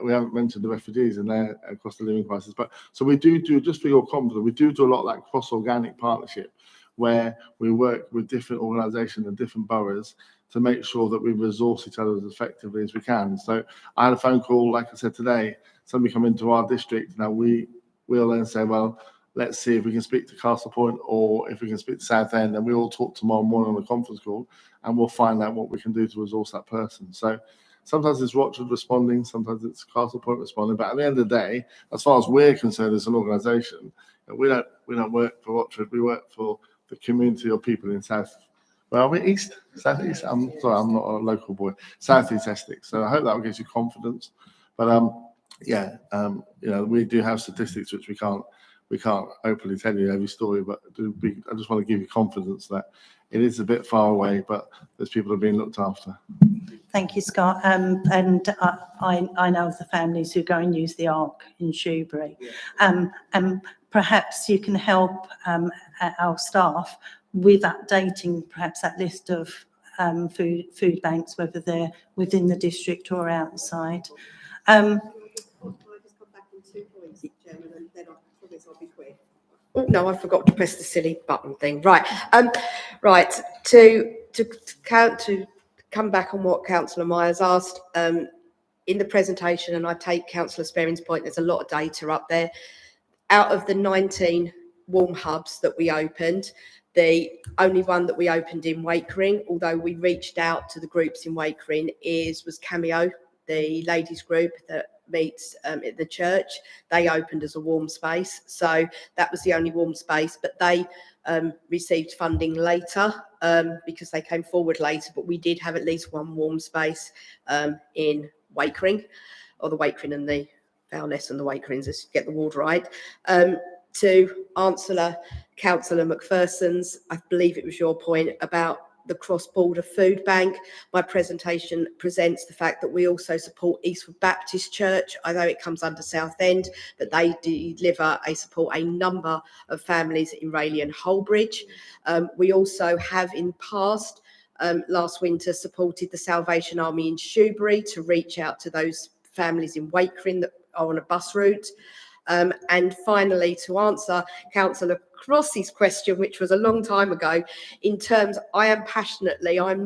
we haven't mentioned the refugees and their cost of living crisis, but so we do just for your confidence, we do a lot of that cross-organic partnership where we work with different organisations and different boroughs to make sure that we resource each other as effectively as we can. So I had a phone call, like I said today, somebody come into our district. Now we'll then say, well, let's see if we can speak to Castle Point or if we can speak to Southend, and we all talk tomorrow morning on a conference call, and we'll find out what we can do to resource that person. So sometimes it's Rochford responding, sometimes it's Castle Point responding. But at the end of the day, as far as we're concerned as an organisation, we don't work for Rochford. We work for the community of people in South East. I'm sorry, I'm not a local boy. South East Essex. So I hope that will give you confidence. But we do have statistics which we can't openly tell you every story. But I just want to give you confidence that it is a bit far away, but there's people who are being looked after. Thank you, Scott. And I know of the families who go and use the Ark in Shrewsbury. And perhaps you can help our staff with updating perhaps that list of food banks, whether they're within the district or outside. No, I forgot to press the silly button thing. Right. To come back on what Councillor Myers asked in the presentation, and I take Councillor Sperring's point, there's a lot of data up there. Out of the 19 warm hubs that we opened, the only one that we opened in Wakering, although we reached out to the groups in Wakering, was Cameo, the ladies group that meets at the church. They opened as a warm space, so that was the only warm space, but they received funding later because they came forward later, but we did have at least one warm space in Wakering, or the Wakering and the Foulness and the Wakerings, let's get the ward right. To answer Councillor McPherson's, I believe it was your point about the cross-border food bank. My presentation presents the fact that we also support Eastwood Baptist Church, although it comes under Southend, but they support a number of families in Rayleigh and Holbridge. We also have in past, last winter, supported the Salvation Army in Shrewsbury to reach out to those families in Wakering that are on a bus route. And finally, to answer Councillor Cross's question, which was a long time ago, in terms, I'm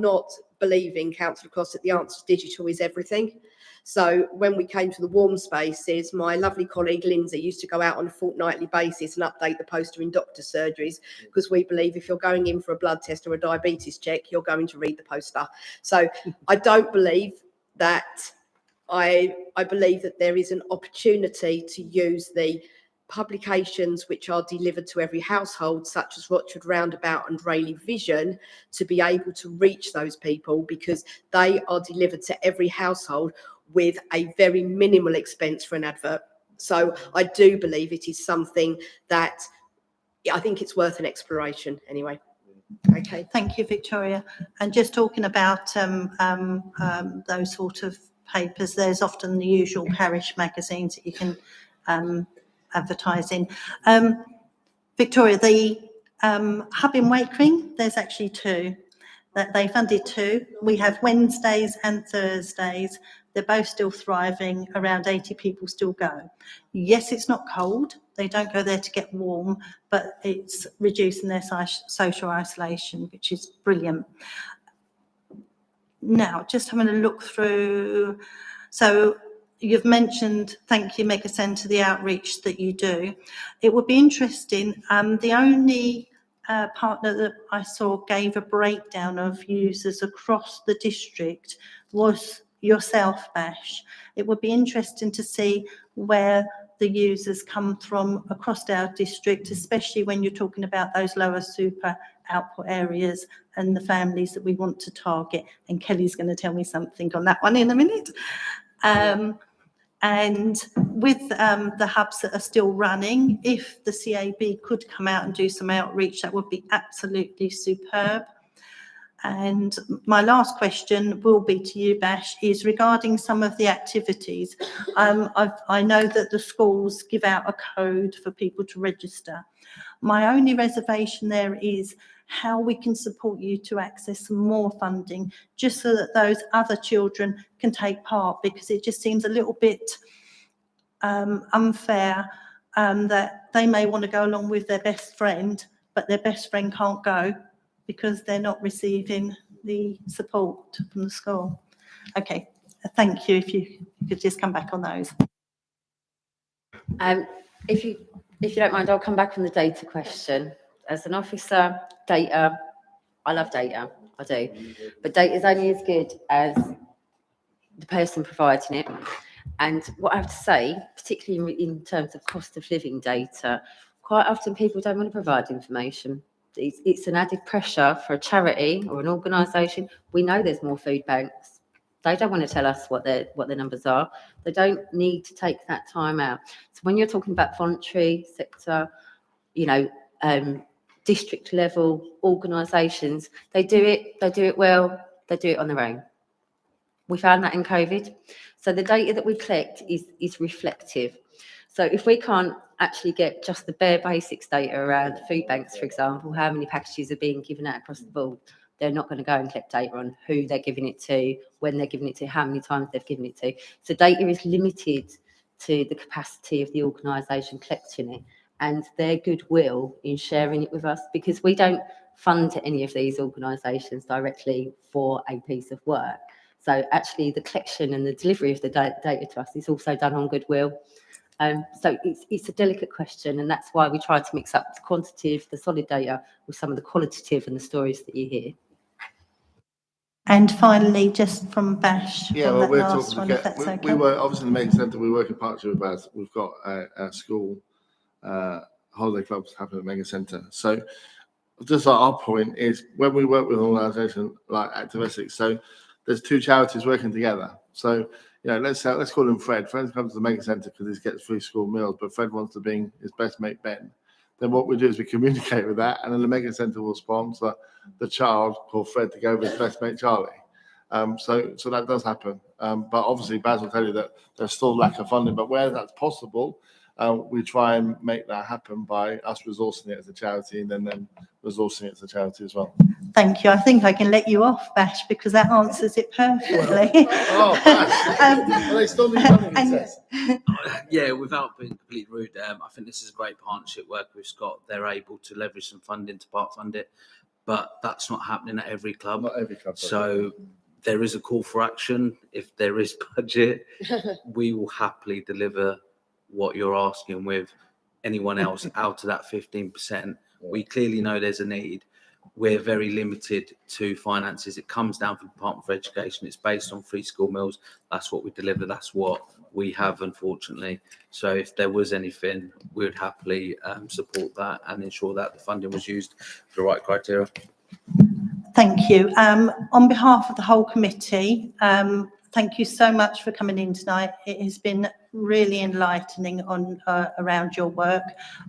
not believing, Councillor Cross, that the answer to digital is everything. So when we came to the warm spaces, my lovely colleague Lindsay used to go out on a fortnightly basis and update the poster in doctor surgeries, because we believe if you're going in for a blood test or a diabetes check, you're going to read the poster. So I don't believe that, I believe that there is an opportunity to use the publications which are delivered to every household, such as Rochford Roundabout and Rayleigh Vision, to be able to reach those people, because they are delivered to every household with a very minimal expense for an advert. So I do believe it is something that, I think it's worth an exploration anyway. Okay. Thank you, Victoria. And just talking about those sort of papers, there's often the usual parish magazines that you can advertise in. Victoria, the hub in Wakering, there's actually two. That they funded two. We have Wednesdays and Thursdays. They're both still thriving. Around 80 people still go. Yes, it's not cold. They don't go there to get warm, but it's reducing their social isolation, which is brilliant. Now, just having a look through. So you've mentioned, thank you, Mega Centre, the outreach that you do. It would be interesting. The only partner that I saw gave a breakdown of users across the district was yourself, Bash. It would be interesting to see where the users come from across our district, especially when you're talking about those lower super output areas and the families that we want to target. And Kelly's going to tell me something on that one in a minute. And with the hubs that are still running, if the CAB could come out and do some outreach, that would be absolutely superb. And my last question will be to you, Bash, is regarding some of the activities. I know that the schools give out a code for people to register. My only reservation there is how we can support you to access some more funding, just so that those other children can take part, because it just seems a little bit unfair that they may want to go along with their best friend, but their best friend can't go because they're not receiving the support from the school. Okay, thank you. If you could just come back on those. If you don't mind, I'll come back on the data question. As an officer, data, I love data, I do. But data is only as good as the person providing it. And what I have to say, particularly in terms of cost of living data, quite often people don't want to provide information. It's an added pressure for a charity or an organisation. We know there's more food banks. They don't want to tell us what their numbers are. They don't need to take that time out. So when you're talking about voluntary sector, district level organisations, they do it well, they do it on their own. We found that in COVID. So the data that we collect is reflective. So if we can't actually get just the bare basics data around food banks, for example, how many packages are being given out across the board, they're not going to go and collect data on who they're giving it to, when they're giving it to, how many times they've given it to. So data is limited to the capacity of the organisation collecting it and their goodwill in sharing it with us, because we don't fund any of these organisations directly for a piece of work. So actually the collection and the delivery of the data to us is also done on goodwill. So it's a delicate question, and that's why we try to mix up the quantitative, the solid data, with some of the qualitative and the stories that you hear. And finally, just from Bash, Yeah, on well, that we're last talking one, to if get, that's okay. we work, obviously in the main centre, we work in partnership with BAS. We've got a school holiday clubs happening at Mega Centre. So just our point is, when we work with an organisation like Active Essex, so there's two charities working together. So, let's call him Fred. Fred comes to the Mega Centre because he gets free school meals, but Fred wants to bring his best mate Ben. Then what we do is we communicate with that, and then the Mega Centre will sponsor the child called Fred to go with his best mate Charlie. So that does happen. But obviously, Baz will tell you that there's still lack of funding. But where that's possible, we try and make that happen by us resourcing it as a charity, and then them resourcing it as a charity as well. Thank you. I think I can let you off, Bash, because that answers it perfectly. Bash. Well, they still need money, he says. Yeah, without being completely rude, I think this is a great partnership work with Scott. They're able to leverage some funding to part fund it, but that's not happening at every club. Not every club. So there is a call for action. If there is budget, we will happily deliver what you're asking with anyone else out of that 15%. We clearly know there's a need. We're very limited to finances. It comes down from the Department for Education. It's based on free school meals. That's what we deliver. That's what we have, unfortunately. So if there was anything, we would happily support that and ensure that the funding was used for the right criteria. Thank you. On behalf of the whole committee, thank you so much for coming in tonight. It has been really enlightening on around your work.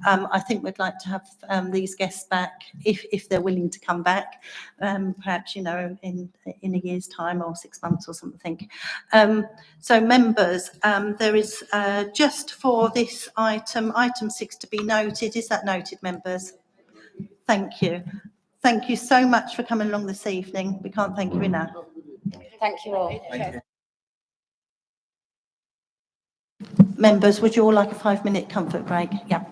I think we'd like to have these guests back if they're willing to come back, perhaps, you know, in a year's time or 6 months or something. So members, there is just for this item 6 to be noted. Is that noted, members? Thank you. Thank you so much for coming along this evening. We can't thank you enough. Thank you all. Members, would you all like a 5-minute comfort break? Yeah.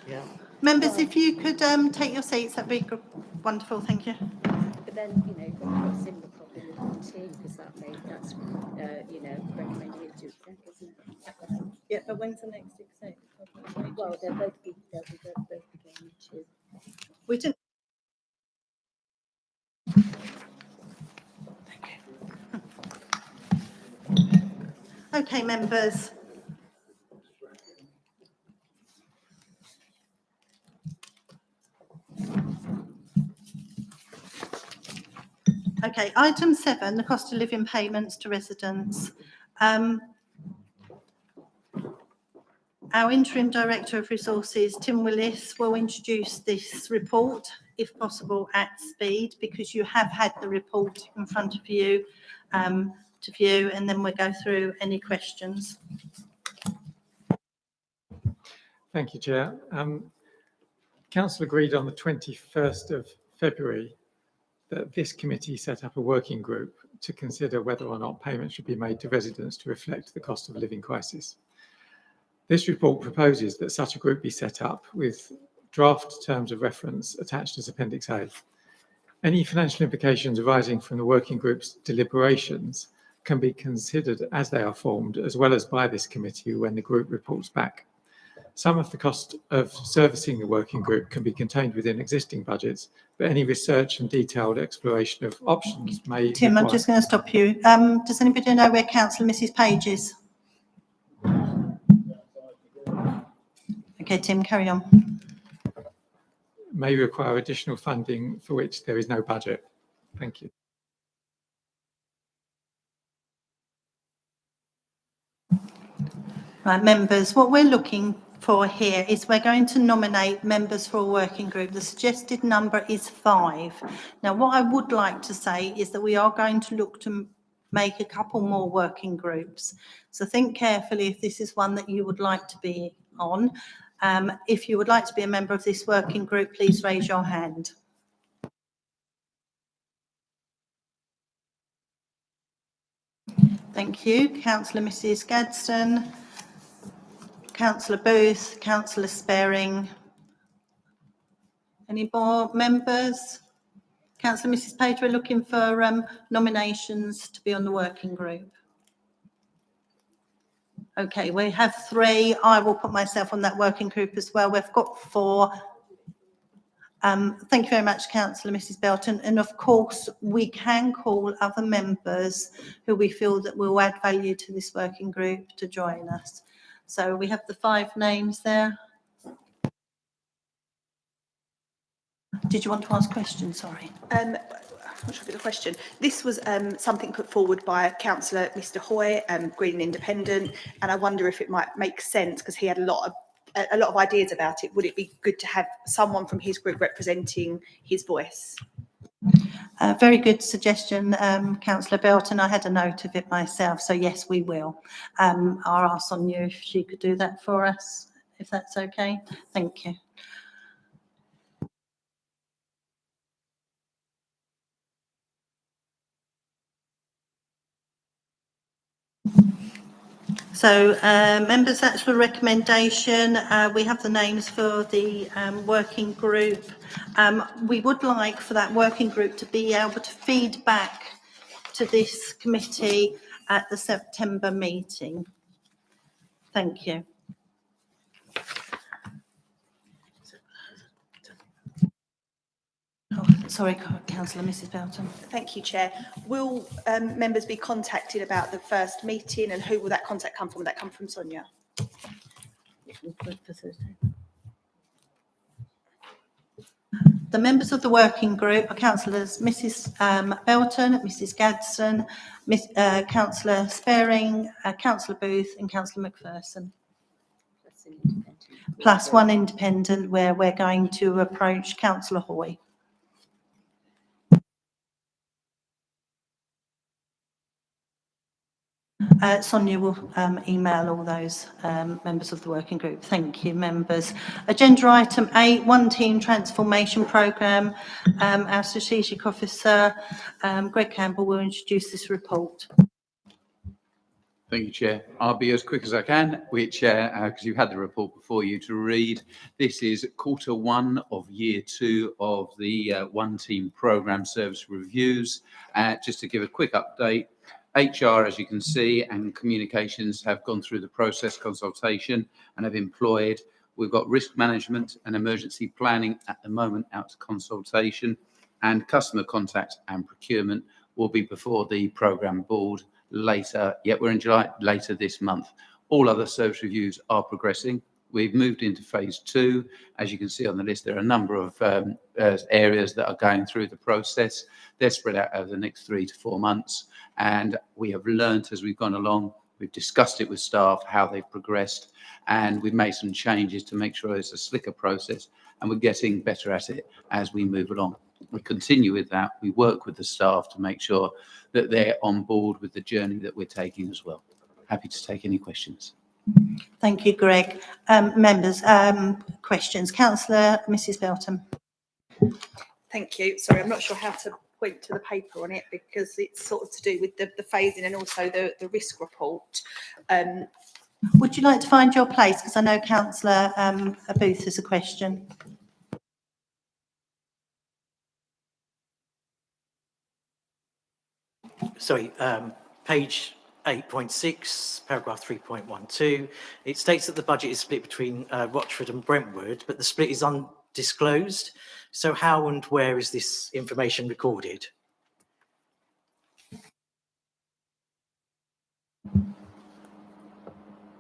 Yeah. Members, if you could take your seats, that'd be wonderful, thank you. But then, you know, you've got to put a similar problem in the team because that's, you know, recommending it to exec, isn't it? Yeah, but when's the next exec? Well, they'll both be going to. We didn't. Okay, members. Okay, item 7, the cost of living payments to residents. Our interim director of resources, Tim Willis, will introduce this report, if possible, at speed, because you have had the report in front of you to view, and then we'll go through any questions. Thank you, Chair. Council agreed on the 21st of February that this committee set up a working group to consider whether or not payments should be made to residents to reflect the cost of living crisis. This report proposes that such a group be set up with draft terms of reference attached as Appendix A. Any financial implications arising from the working group's deliberations can be considered as they are formed, as well as by this committee when the group reports back. Some of the cost of servicing the working group can be contained within existing budgets, but any research and detailed exploration of options may Tim, require... I'm just going to stop you. Does anybody know where Councillor Mrs Page is? Okay, Tim, carry on. May require additional funding for which there is no budget. Thank you. Right, members, what we're looking for here is we're going to nominate members for a working group. The suggested number is 5. Now, what I would like to say is that we are going to look to make a couple more working groups. So think carefully if this is one that you would like to be on. If you would like to be a member of this working group, please raise your hand. Thank you. Councillor Mrs Gadsden, Councillor Booth, Councillor Sparing. Any more members? Councillor Mrs Page, we're looking for nominations to be on the working group. Okay, we have 3. I will put myself on that working group as well. We've got 4. Thank you very much, Councillor Mrs Belton. And of course, we can call other members who we feel that will add value to this working group to join us. So we have the 5 names there. Did you want to ask questions? Sorry. I'm not sure if it's a question. This was something put forward by Councillor Mr Hoy, Green and Independent, and I wonder if it might make sense because he had a lot of ideas about it. Would it be good to have someone from his group representing his voice? Very good suggestion, Councillor Belton. I had a note of it myself, so yes, we will. I'll ask Sonia if she could do that for us, if that's okay. Thank you. So, members, that's the recommendation. We have the names for the working group. We would like for that working group to be able to feed back to this committee at the September meeting. Thank you. Oh, sorry, Councillor Mrs Belton. Thank you, Chair. Will members be contacted about the first meeting, and who will that contact come from? Will that come from Sonia? The members of the working group are Councillors Mrs Belton, Mrs Gadsden, Councillor Sparing, Councillor Booth and Councillor Macpherson. Plus 1 independent where we're going to approach Councillor Hoy. Sonia will email all those members of the working group. Thank you, members. Agenda item 8, One Team Transformation Programme. Our Strategic Officer, Greg Campbell, will introduce this report. Thank you, Chair. I'll be as quick as I can, which, because you've had the report before you to read. This is Q1 of year 2 of the One Team Programme Service Reviews. Just to give a quick update, HR, as you can see, and communications have gone through the process consultation and have employed. We've got risk management and emergency planning at the moment out to consultation, and customer contact and procurement will be before the programme board later, yet we're in July, later this month. All other service reviews are progressing. We've moved into phase 2. As you can see on the list, there are a number of areas that are going through the process. They're spread out over the next 3 to 4 months. And we have learnt as we've gone along, we've discussed it with staff, how they've progressed, and we've made some changes to make sure it's a slicker process, and we're getting better at it as we move along. We continue with that. We work with the staff to make sure that they're on board with the journey that we're taking as well. Happy to take any questions. Thank you, Greg. Members, questions. Councillor Mrs. Belton. Thank you. Sorry, I'm not sure how to point to the paper on it because it's sort of to do with the phasing and also the risk report. Would you like to find your place? Because I know Councillor Booth has a question. Sorry, page 8.6, paragraph 3.12. It states that the budget is split between Rochford and Brentwood, but the split is undisclosed. So how and where is this information recorded?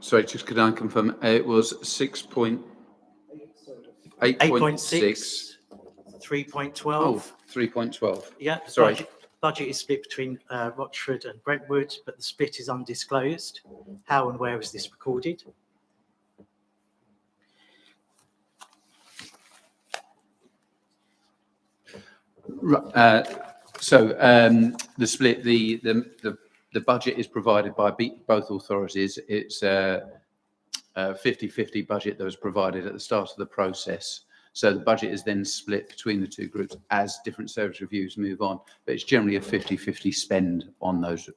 Sorry, just could I confirm? It was 8.6, 3.12. Oh, 3.12. Yeah, sorry. Budget is split between Rochford and Brentwood, but the split is undisclosed. How and where is this recorded? The split, the budget is provided by both authorities. It's a 50-50 budget that was provided at the start of the process. So the budget is then split between the two groups as different service reviews move on. But it's generally a 50-50 spend on those at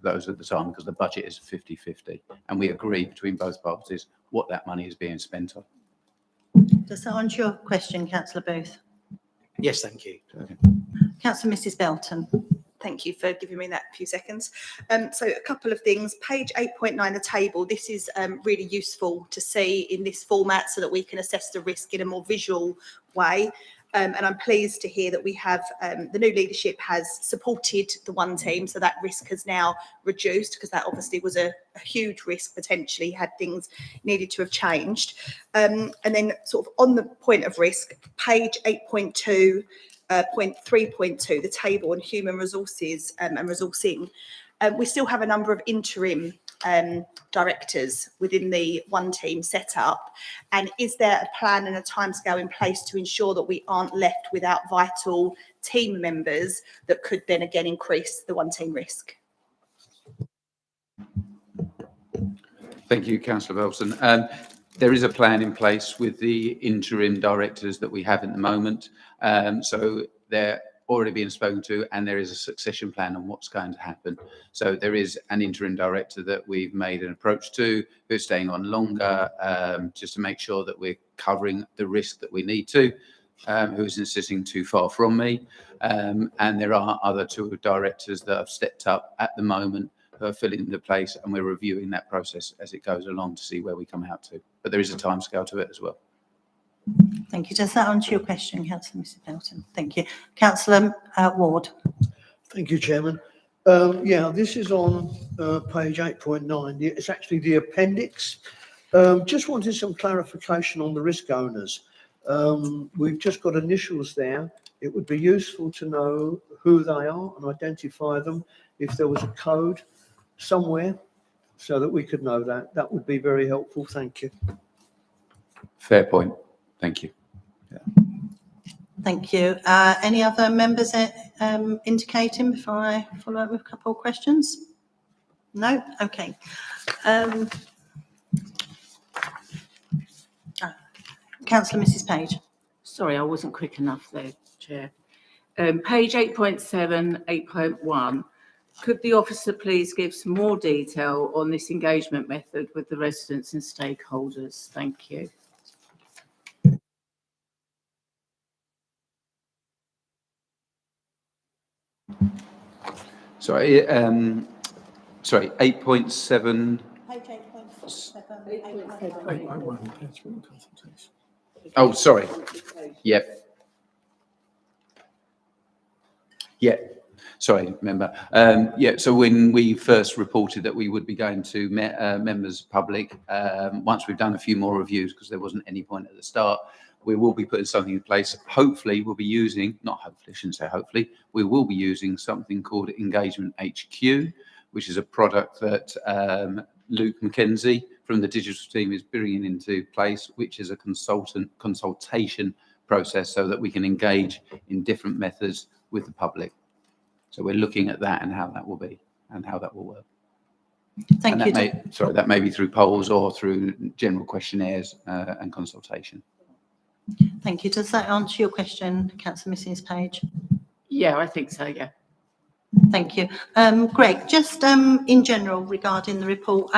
the time because the budget is 50-50. And we agree between both parties what that money is being spent on. Does that answer your question, Councillor Booth? Yes, thank you. Okay. Councillor Mrs. Belton. Thank you for giving me that few seconds. So a couple of things. Page 8.9, the table. This is really useful to see in this format so that we can assess the risk in a more visual way. And I'm pleased to hear that we have the new leadership has supported the One Team, so that risk has now reduced because that obviously was a huge risk potentially had things needed to have changed. And then sort of on the point of risk, page 8.2, point 3.2, the table on human resources and resourcing. We still have a number of interim directors within the One Team set up. And is there a plan and a timescale in place to ensure that we aren't left without vital team members that could then again increase the One Team risk? Thank you, Councillor Belton. There is a plan in place with the interim directors that we have at the moment. So they're already being spoken to, and there is a succession plan on what's going to happen. So there is an interim director that we've made an approach to, who's staying on longer, just to make sure that we're covering the risk that we need to, who isn't sitting too far from me. And there are other two directors that have stepped up at the moment who are filling the place, and we're reviewing that process as it goes along to see where we come out to. But there is a timescale to it as well. Thank you. Does that answer your question, Councillor Mrs. Belton? Thank you. Councillor Ward. Thank you, Chairman. Yeah, this is on page 8.9. It's actually the appendix. Just wanted some clarification on the risk owners. We've just got initials there. It would be useful to know who they are and identify them if there was a code somewhere so that we could know that. That would be very helpful. Thank you. Fair point. Thank you. Yeah. Thank you. Any other members indicating before I follow up with a couple of questions? No? Okay. Councillor Mrs. Page. Sorry, I wasn't quick enough there, Chair. Page 8.7, 8.1, Could the officer please give some more detail on this engagement method with the residents and stakeholders? Thank you. Sorry, 8.7. Page 8.7. Oh, sorry. Yep. Yeah. Sorry, member. Yeah, so when we first reported that we would be going to members public, once we've done a few more reviews, because there wasn't any point at the start, we will be putting something in place. Hopefully we'll be using, not hopefully, I shouldn't say hopefully, we will be using something called Engagement HQ, which is a product that Luke McKenzie from the digital team is bringing into place, which is a consultation process so that we can engage in different methods with the public. So we're looking at that and how that will be and how that will work. Thank you. That may be through polls or through general questionnaires and consultation. Thank you. Does that answer your question, Councillor Mrs. Page? Yeah, I think so, yeah. Thank you. Greg, just in general regarding the report,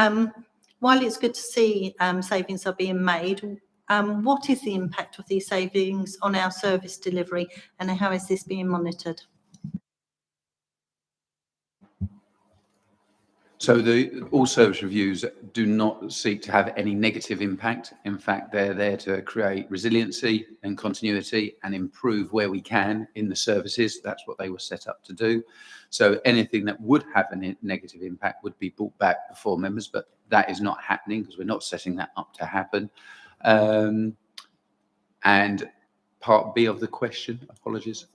while it's good to see savings are being made, what is the impact of these savings on our service delivery and how is this being monitored? So all service reviews do not seek to have any negative impact. In fact, they're there to create resiliency and continuity and improve where we can in the services. That's what they were set up to do. So anything that would have a negative impact would be brought back before members, but that is not happening because we're not setting that up to happen. And part B of the question, apologies.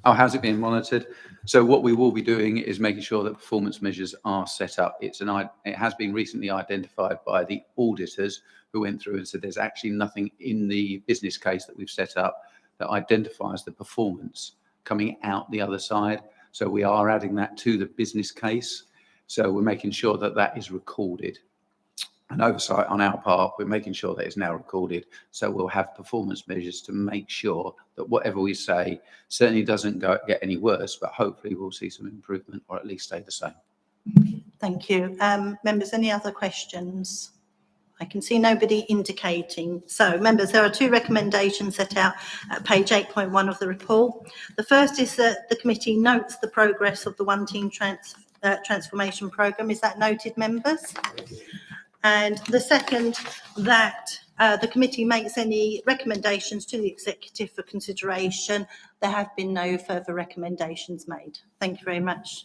Oh, how's it being monitored? So what we will be doing is making sure that performance measures are set up. It has been recently identified by the auditors who went through and said there's actually nothing in the business case that we've set up that identifies the performance coming out the other side. So we are adding that to the business case. So we're making sure that that is recorded. An oversight on our part, we're making sure that it's now recorded. So we'll have performance measures to make sure that whatever we say certainly doesn't get any worse, but hopefully we'll see some improvement or at least stay the same. Thank you. Members, any other questions? I can see nobody indicating. So, members, there are two recommendations set out at page 8.1 of the report. The first is that the committee notes the progress of the One Team Transformation Programme. Is that noted, members? And the second, that the committee makes any recommendations to the executive for consideration. There have been no further recommendations made. Thank you very much,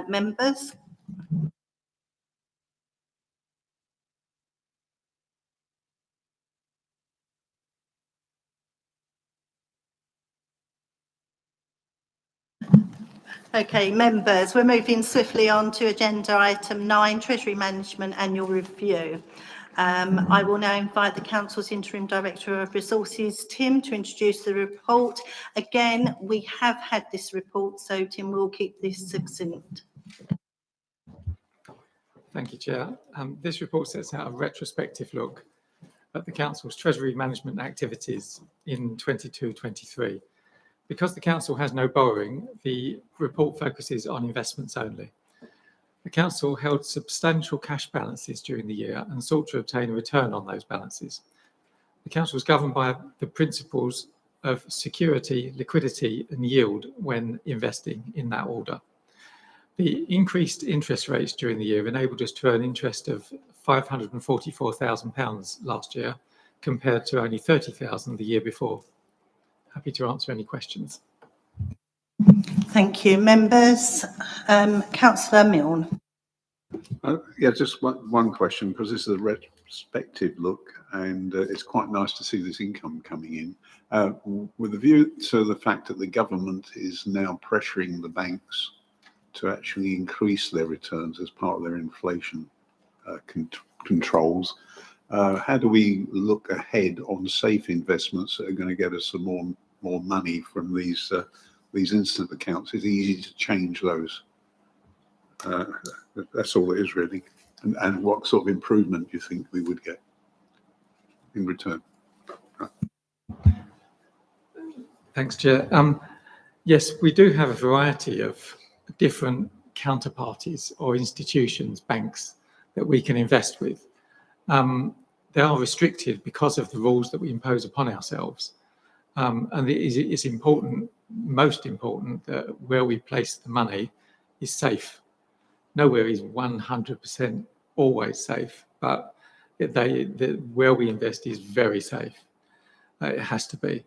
members. Okay, members, we're moving swiftly on to agenda item 9, Treasury Management Annual Review. I will now invite the Council's Interim Director of Resources, Tim, to introduce the report. Again, we have had this report, so Tim will keep this succinct. Thank you, Chair. This report sets out a retrospective look at the Council's Treasury Management activities in 22-23. Because the Council has no borrowing, the report focuses on investments only. The Council held substantial cash balances during the year and sought to obtain a return on those balances. The Council was governed by the principles of security, liquidity and yield when investing in that order. The increased interest rates during the year enabled us to earn interest of £544,000 last year, compared to only £30,000 the year before. Happy to answer any questions. Thank you. Members, Councillor Milne. Yeah, just one question, because this is a retrospective look and it's quite nice to see this income coming in. With a view to the fact that the government is now pressuring the banks to actually increase their returns as part of their inflation controls, how do we look ahead on safe investments that are going to get us some more money from these instant accounts? It's easy to change those. That's all it is really. And what sort of improvement do you think we would get in return? Thanks, Chair. Yes, we do have a variety of different counterparties or institutions, banks that we can invest with. They are restricted because of the rules that we impose upon ourselves. And it's important, most important, that where we place the money is safe. Nowhere is 100% always safe, but where we invest is very safe. It has to be.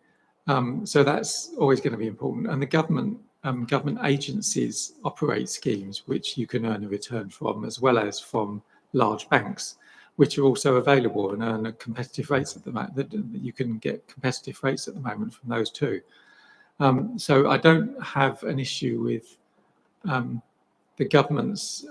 So that's always going to be important. And the government agencies operate schemes which you can earn a return from, as well as from large banks, which are also available and earn competitive rates at the moment. You can get competitive rates at the moment from those too. So I don't have an issue with the government's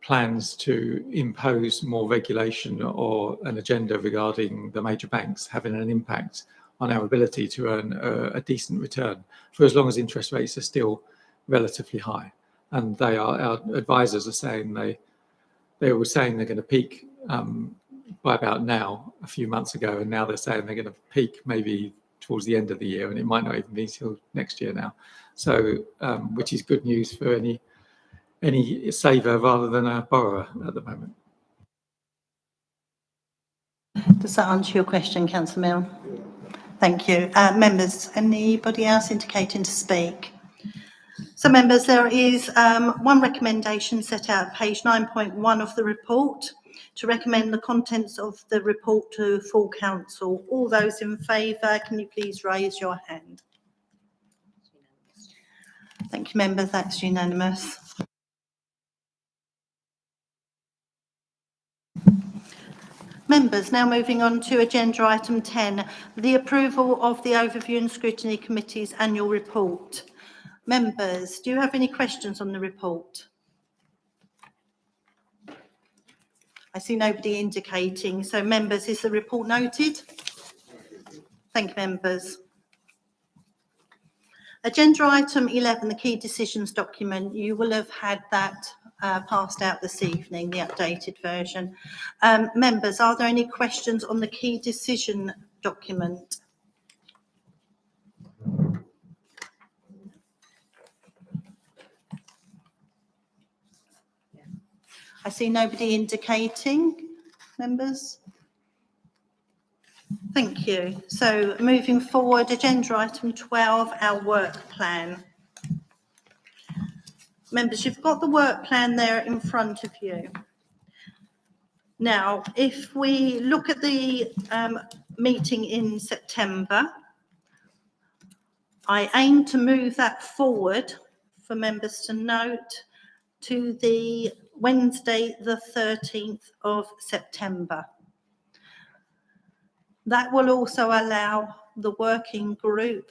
plans to impose more regulation or an agenda regarding the major banks having an impact on our ability to earn a decent return for as long as interest rates are still relatively high. And our advisors are saying they were saying they're going to peak by about now, a few months ago, and now they're saying they're going to peak maybe towards the end of the year, and it might not even be until next year now. So, which is good news for any saver rather than a borrower at the moment. Does that answer your question, Councillor Milne? Thank you. Members, anybody else indicating to speak? So members, there is one recommendation set out at page 9.1 of the report to recommend the contents of the report to full council. All those in favour, can you please raise your hand? Thank you, members. That's unanimous. Members, now moving on to agenda item 10, the approval of the Overview and Scrutiny Committee's annual report. Members, do you have any questions on the report? I see nobody indicating. So members, is the report noted? Thank you, members. Agenda item 11, the key decisions document. You will have had that passed out this evening, the updated version. Members, are there any questions on the key decision document? I see nobody indicating. Members? Thank you. So moving forward, agenda item 12, our work plan. Members, you've got the work plan there in front of you. Now, if we look at the meeting in September, I aim to move that forward for members to note to the Wednesday, the 13th of September. That will also allow the working group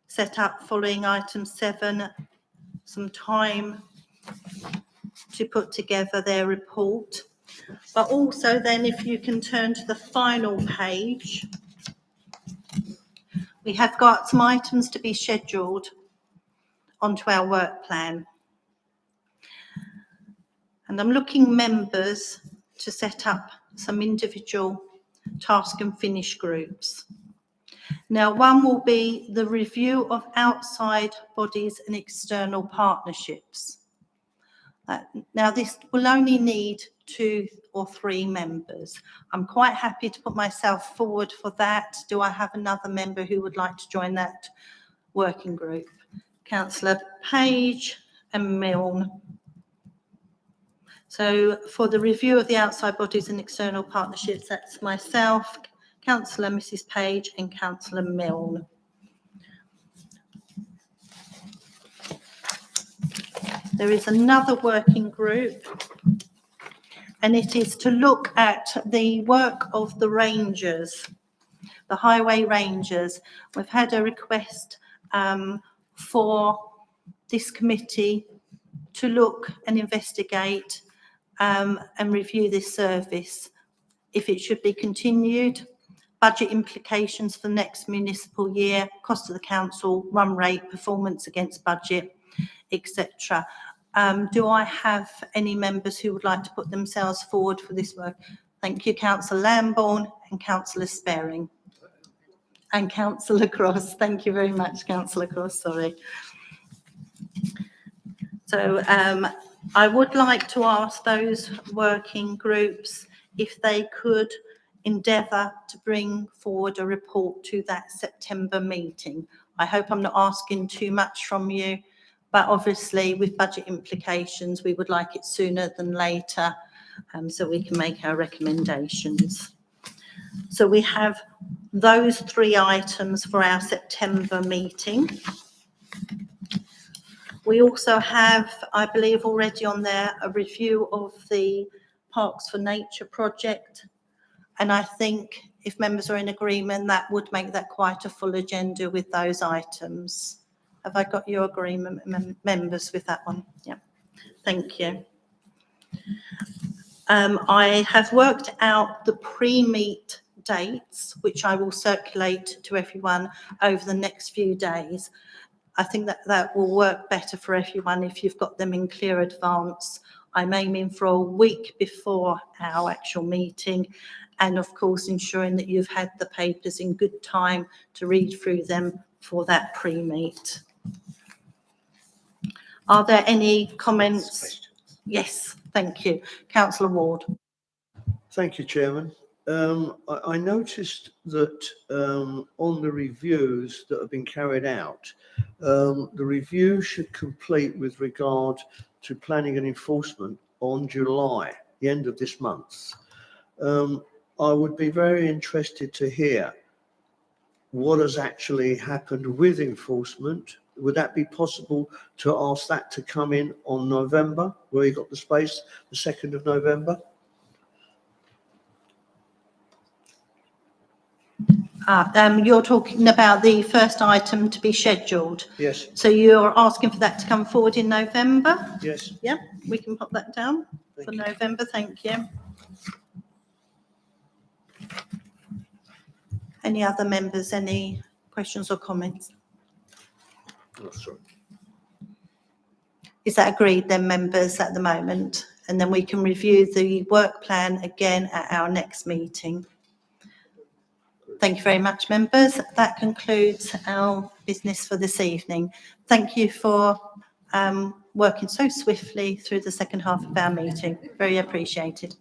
set up following item 7 some time to put together their report. But also then, if you can turn to the final page, we have got some items to be scheduled onto our work plan. And I'm looking members to set up some individual task and finish groups. Now, one will be the review of outside bodies and external partnerships. Now, this will only need 2 or 3 members. I'm quite happy to put myself forward for that. Do I have another member who would like to join that working group? Councillor Page and Milne. So for the review of the outside bodies and external partnerships, that's myself, Councillor Mrs Page and Councillor Milne. There is another working group, and it is to look at the work of the rangers, the highway rangers. We've had a request for this committee to look and investigate and review this service, if it should be continued, budget implications for the next municipal year, cost of the council, run rate, performance against budget, etc. Do I have any members who would like to put themselves forward for this work? Thank you, Councillor Lambourne and Councillor Sparing. And Councillor Cross. Thank you very much, Councillor Cross, sorry. So I would like to ask those working groups if they could endeavour to bring forward a report to that September meeting. I hope I'm not asking too much from you, but obviously with budget implications, we would like it sooner than later, so we can make our recommendations. So we have those 3 items for our September meeting. We also have, I believe already on there, a review of the Parks for Nature project. And I think if members are in agreement, that would make that quite a full agenda with those items. Have I got your agreement, members, with that one? Yeah, thank you. I have worked out the pre-meet dates, which I will circulate to everyone over the next few days. I think that will work better for everyone if you've got them in clear advance. I'm aiming for a week before our actual meeting, and of course ensuring that you've had the papers in good time to read through them for that pre-meet. Are there any comments? Yes, thank you. Councillor Ward. Thank you, Chairman. I noticed that on the reviews that have been carried out, the review should complete with regard to planning and enforcement on July, the end of this month. I would be very interested to hear what has actually happened with enforcement. Would that be possible to ask that to come in on November, where you got the space, the 2nd of November? You're talking about the first item to be scheduled. Yes. So you're asking for that to come forward in November? Yes. Yeah, we can pop that down for November. Thank you. Any other members, any questions or comments? Oh, sorry. Is that agreed then, members, at the moment? And then we can review the work plan again at our next meeting. Thank you very much, members. That concludes our business for this evening. Thank you for working so swiftly through the second half of our meeting. Very appreciated.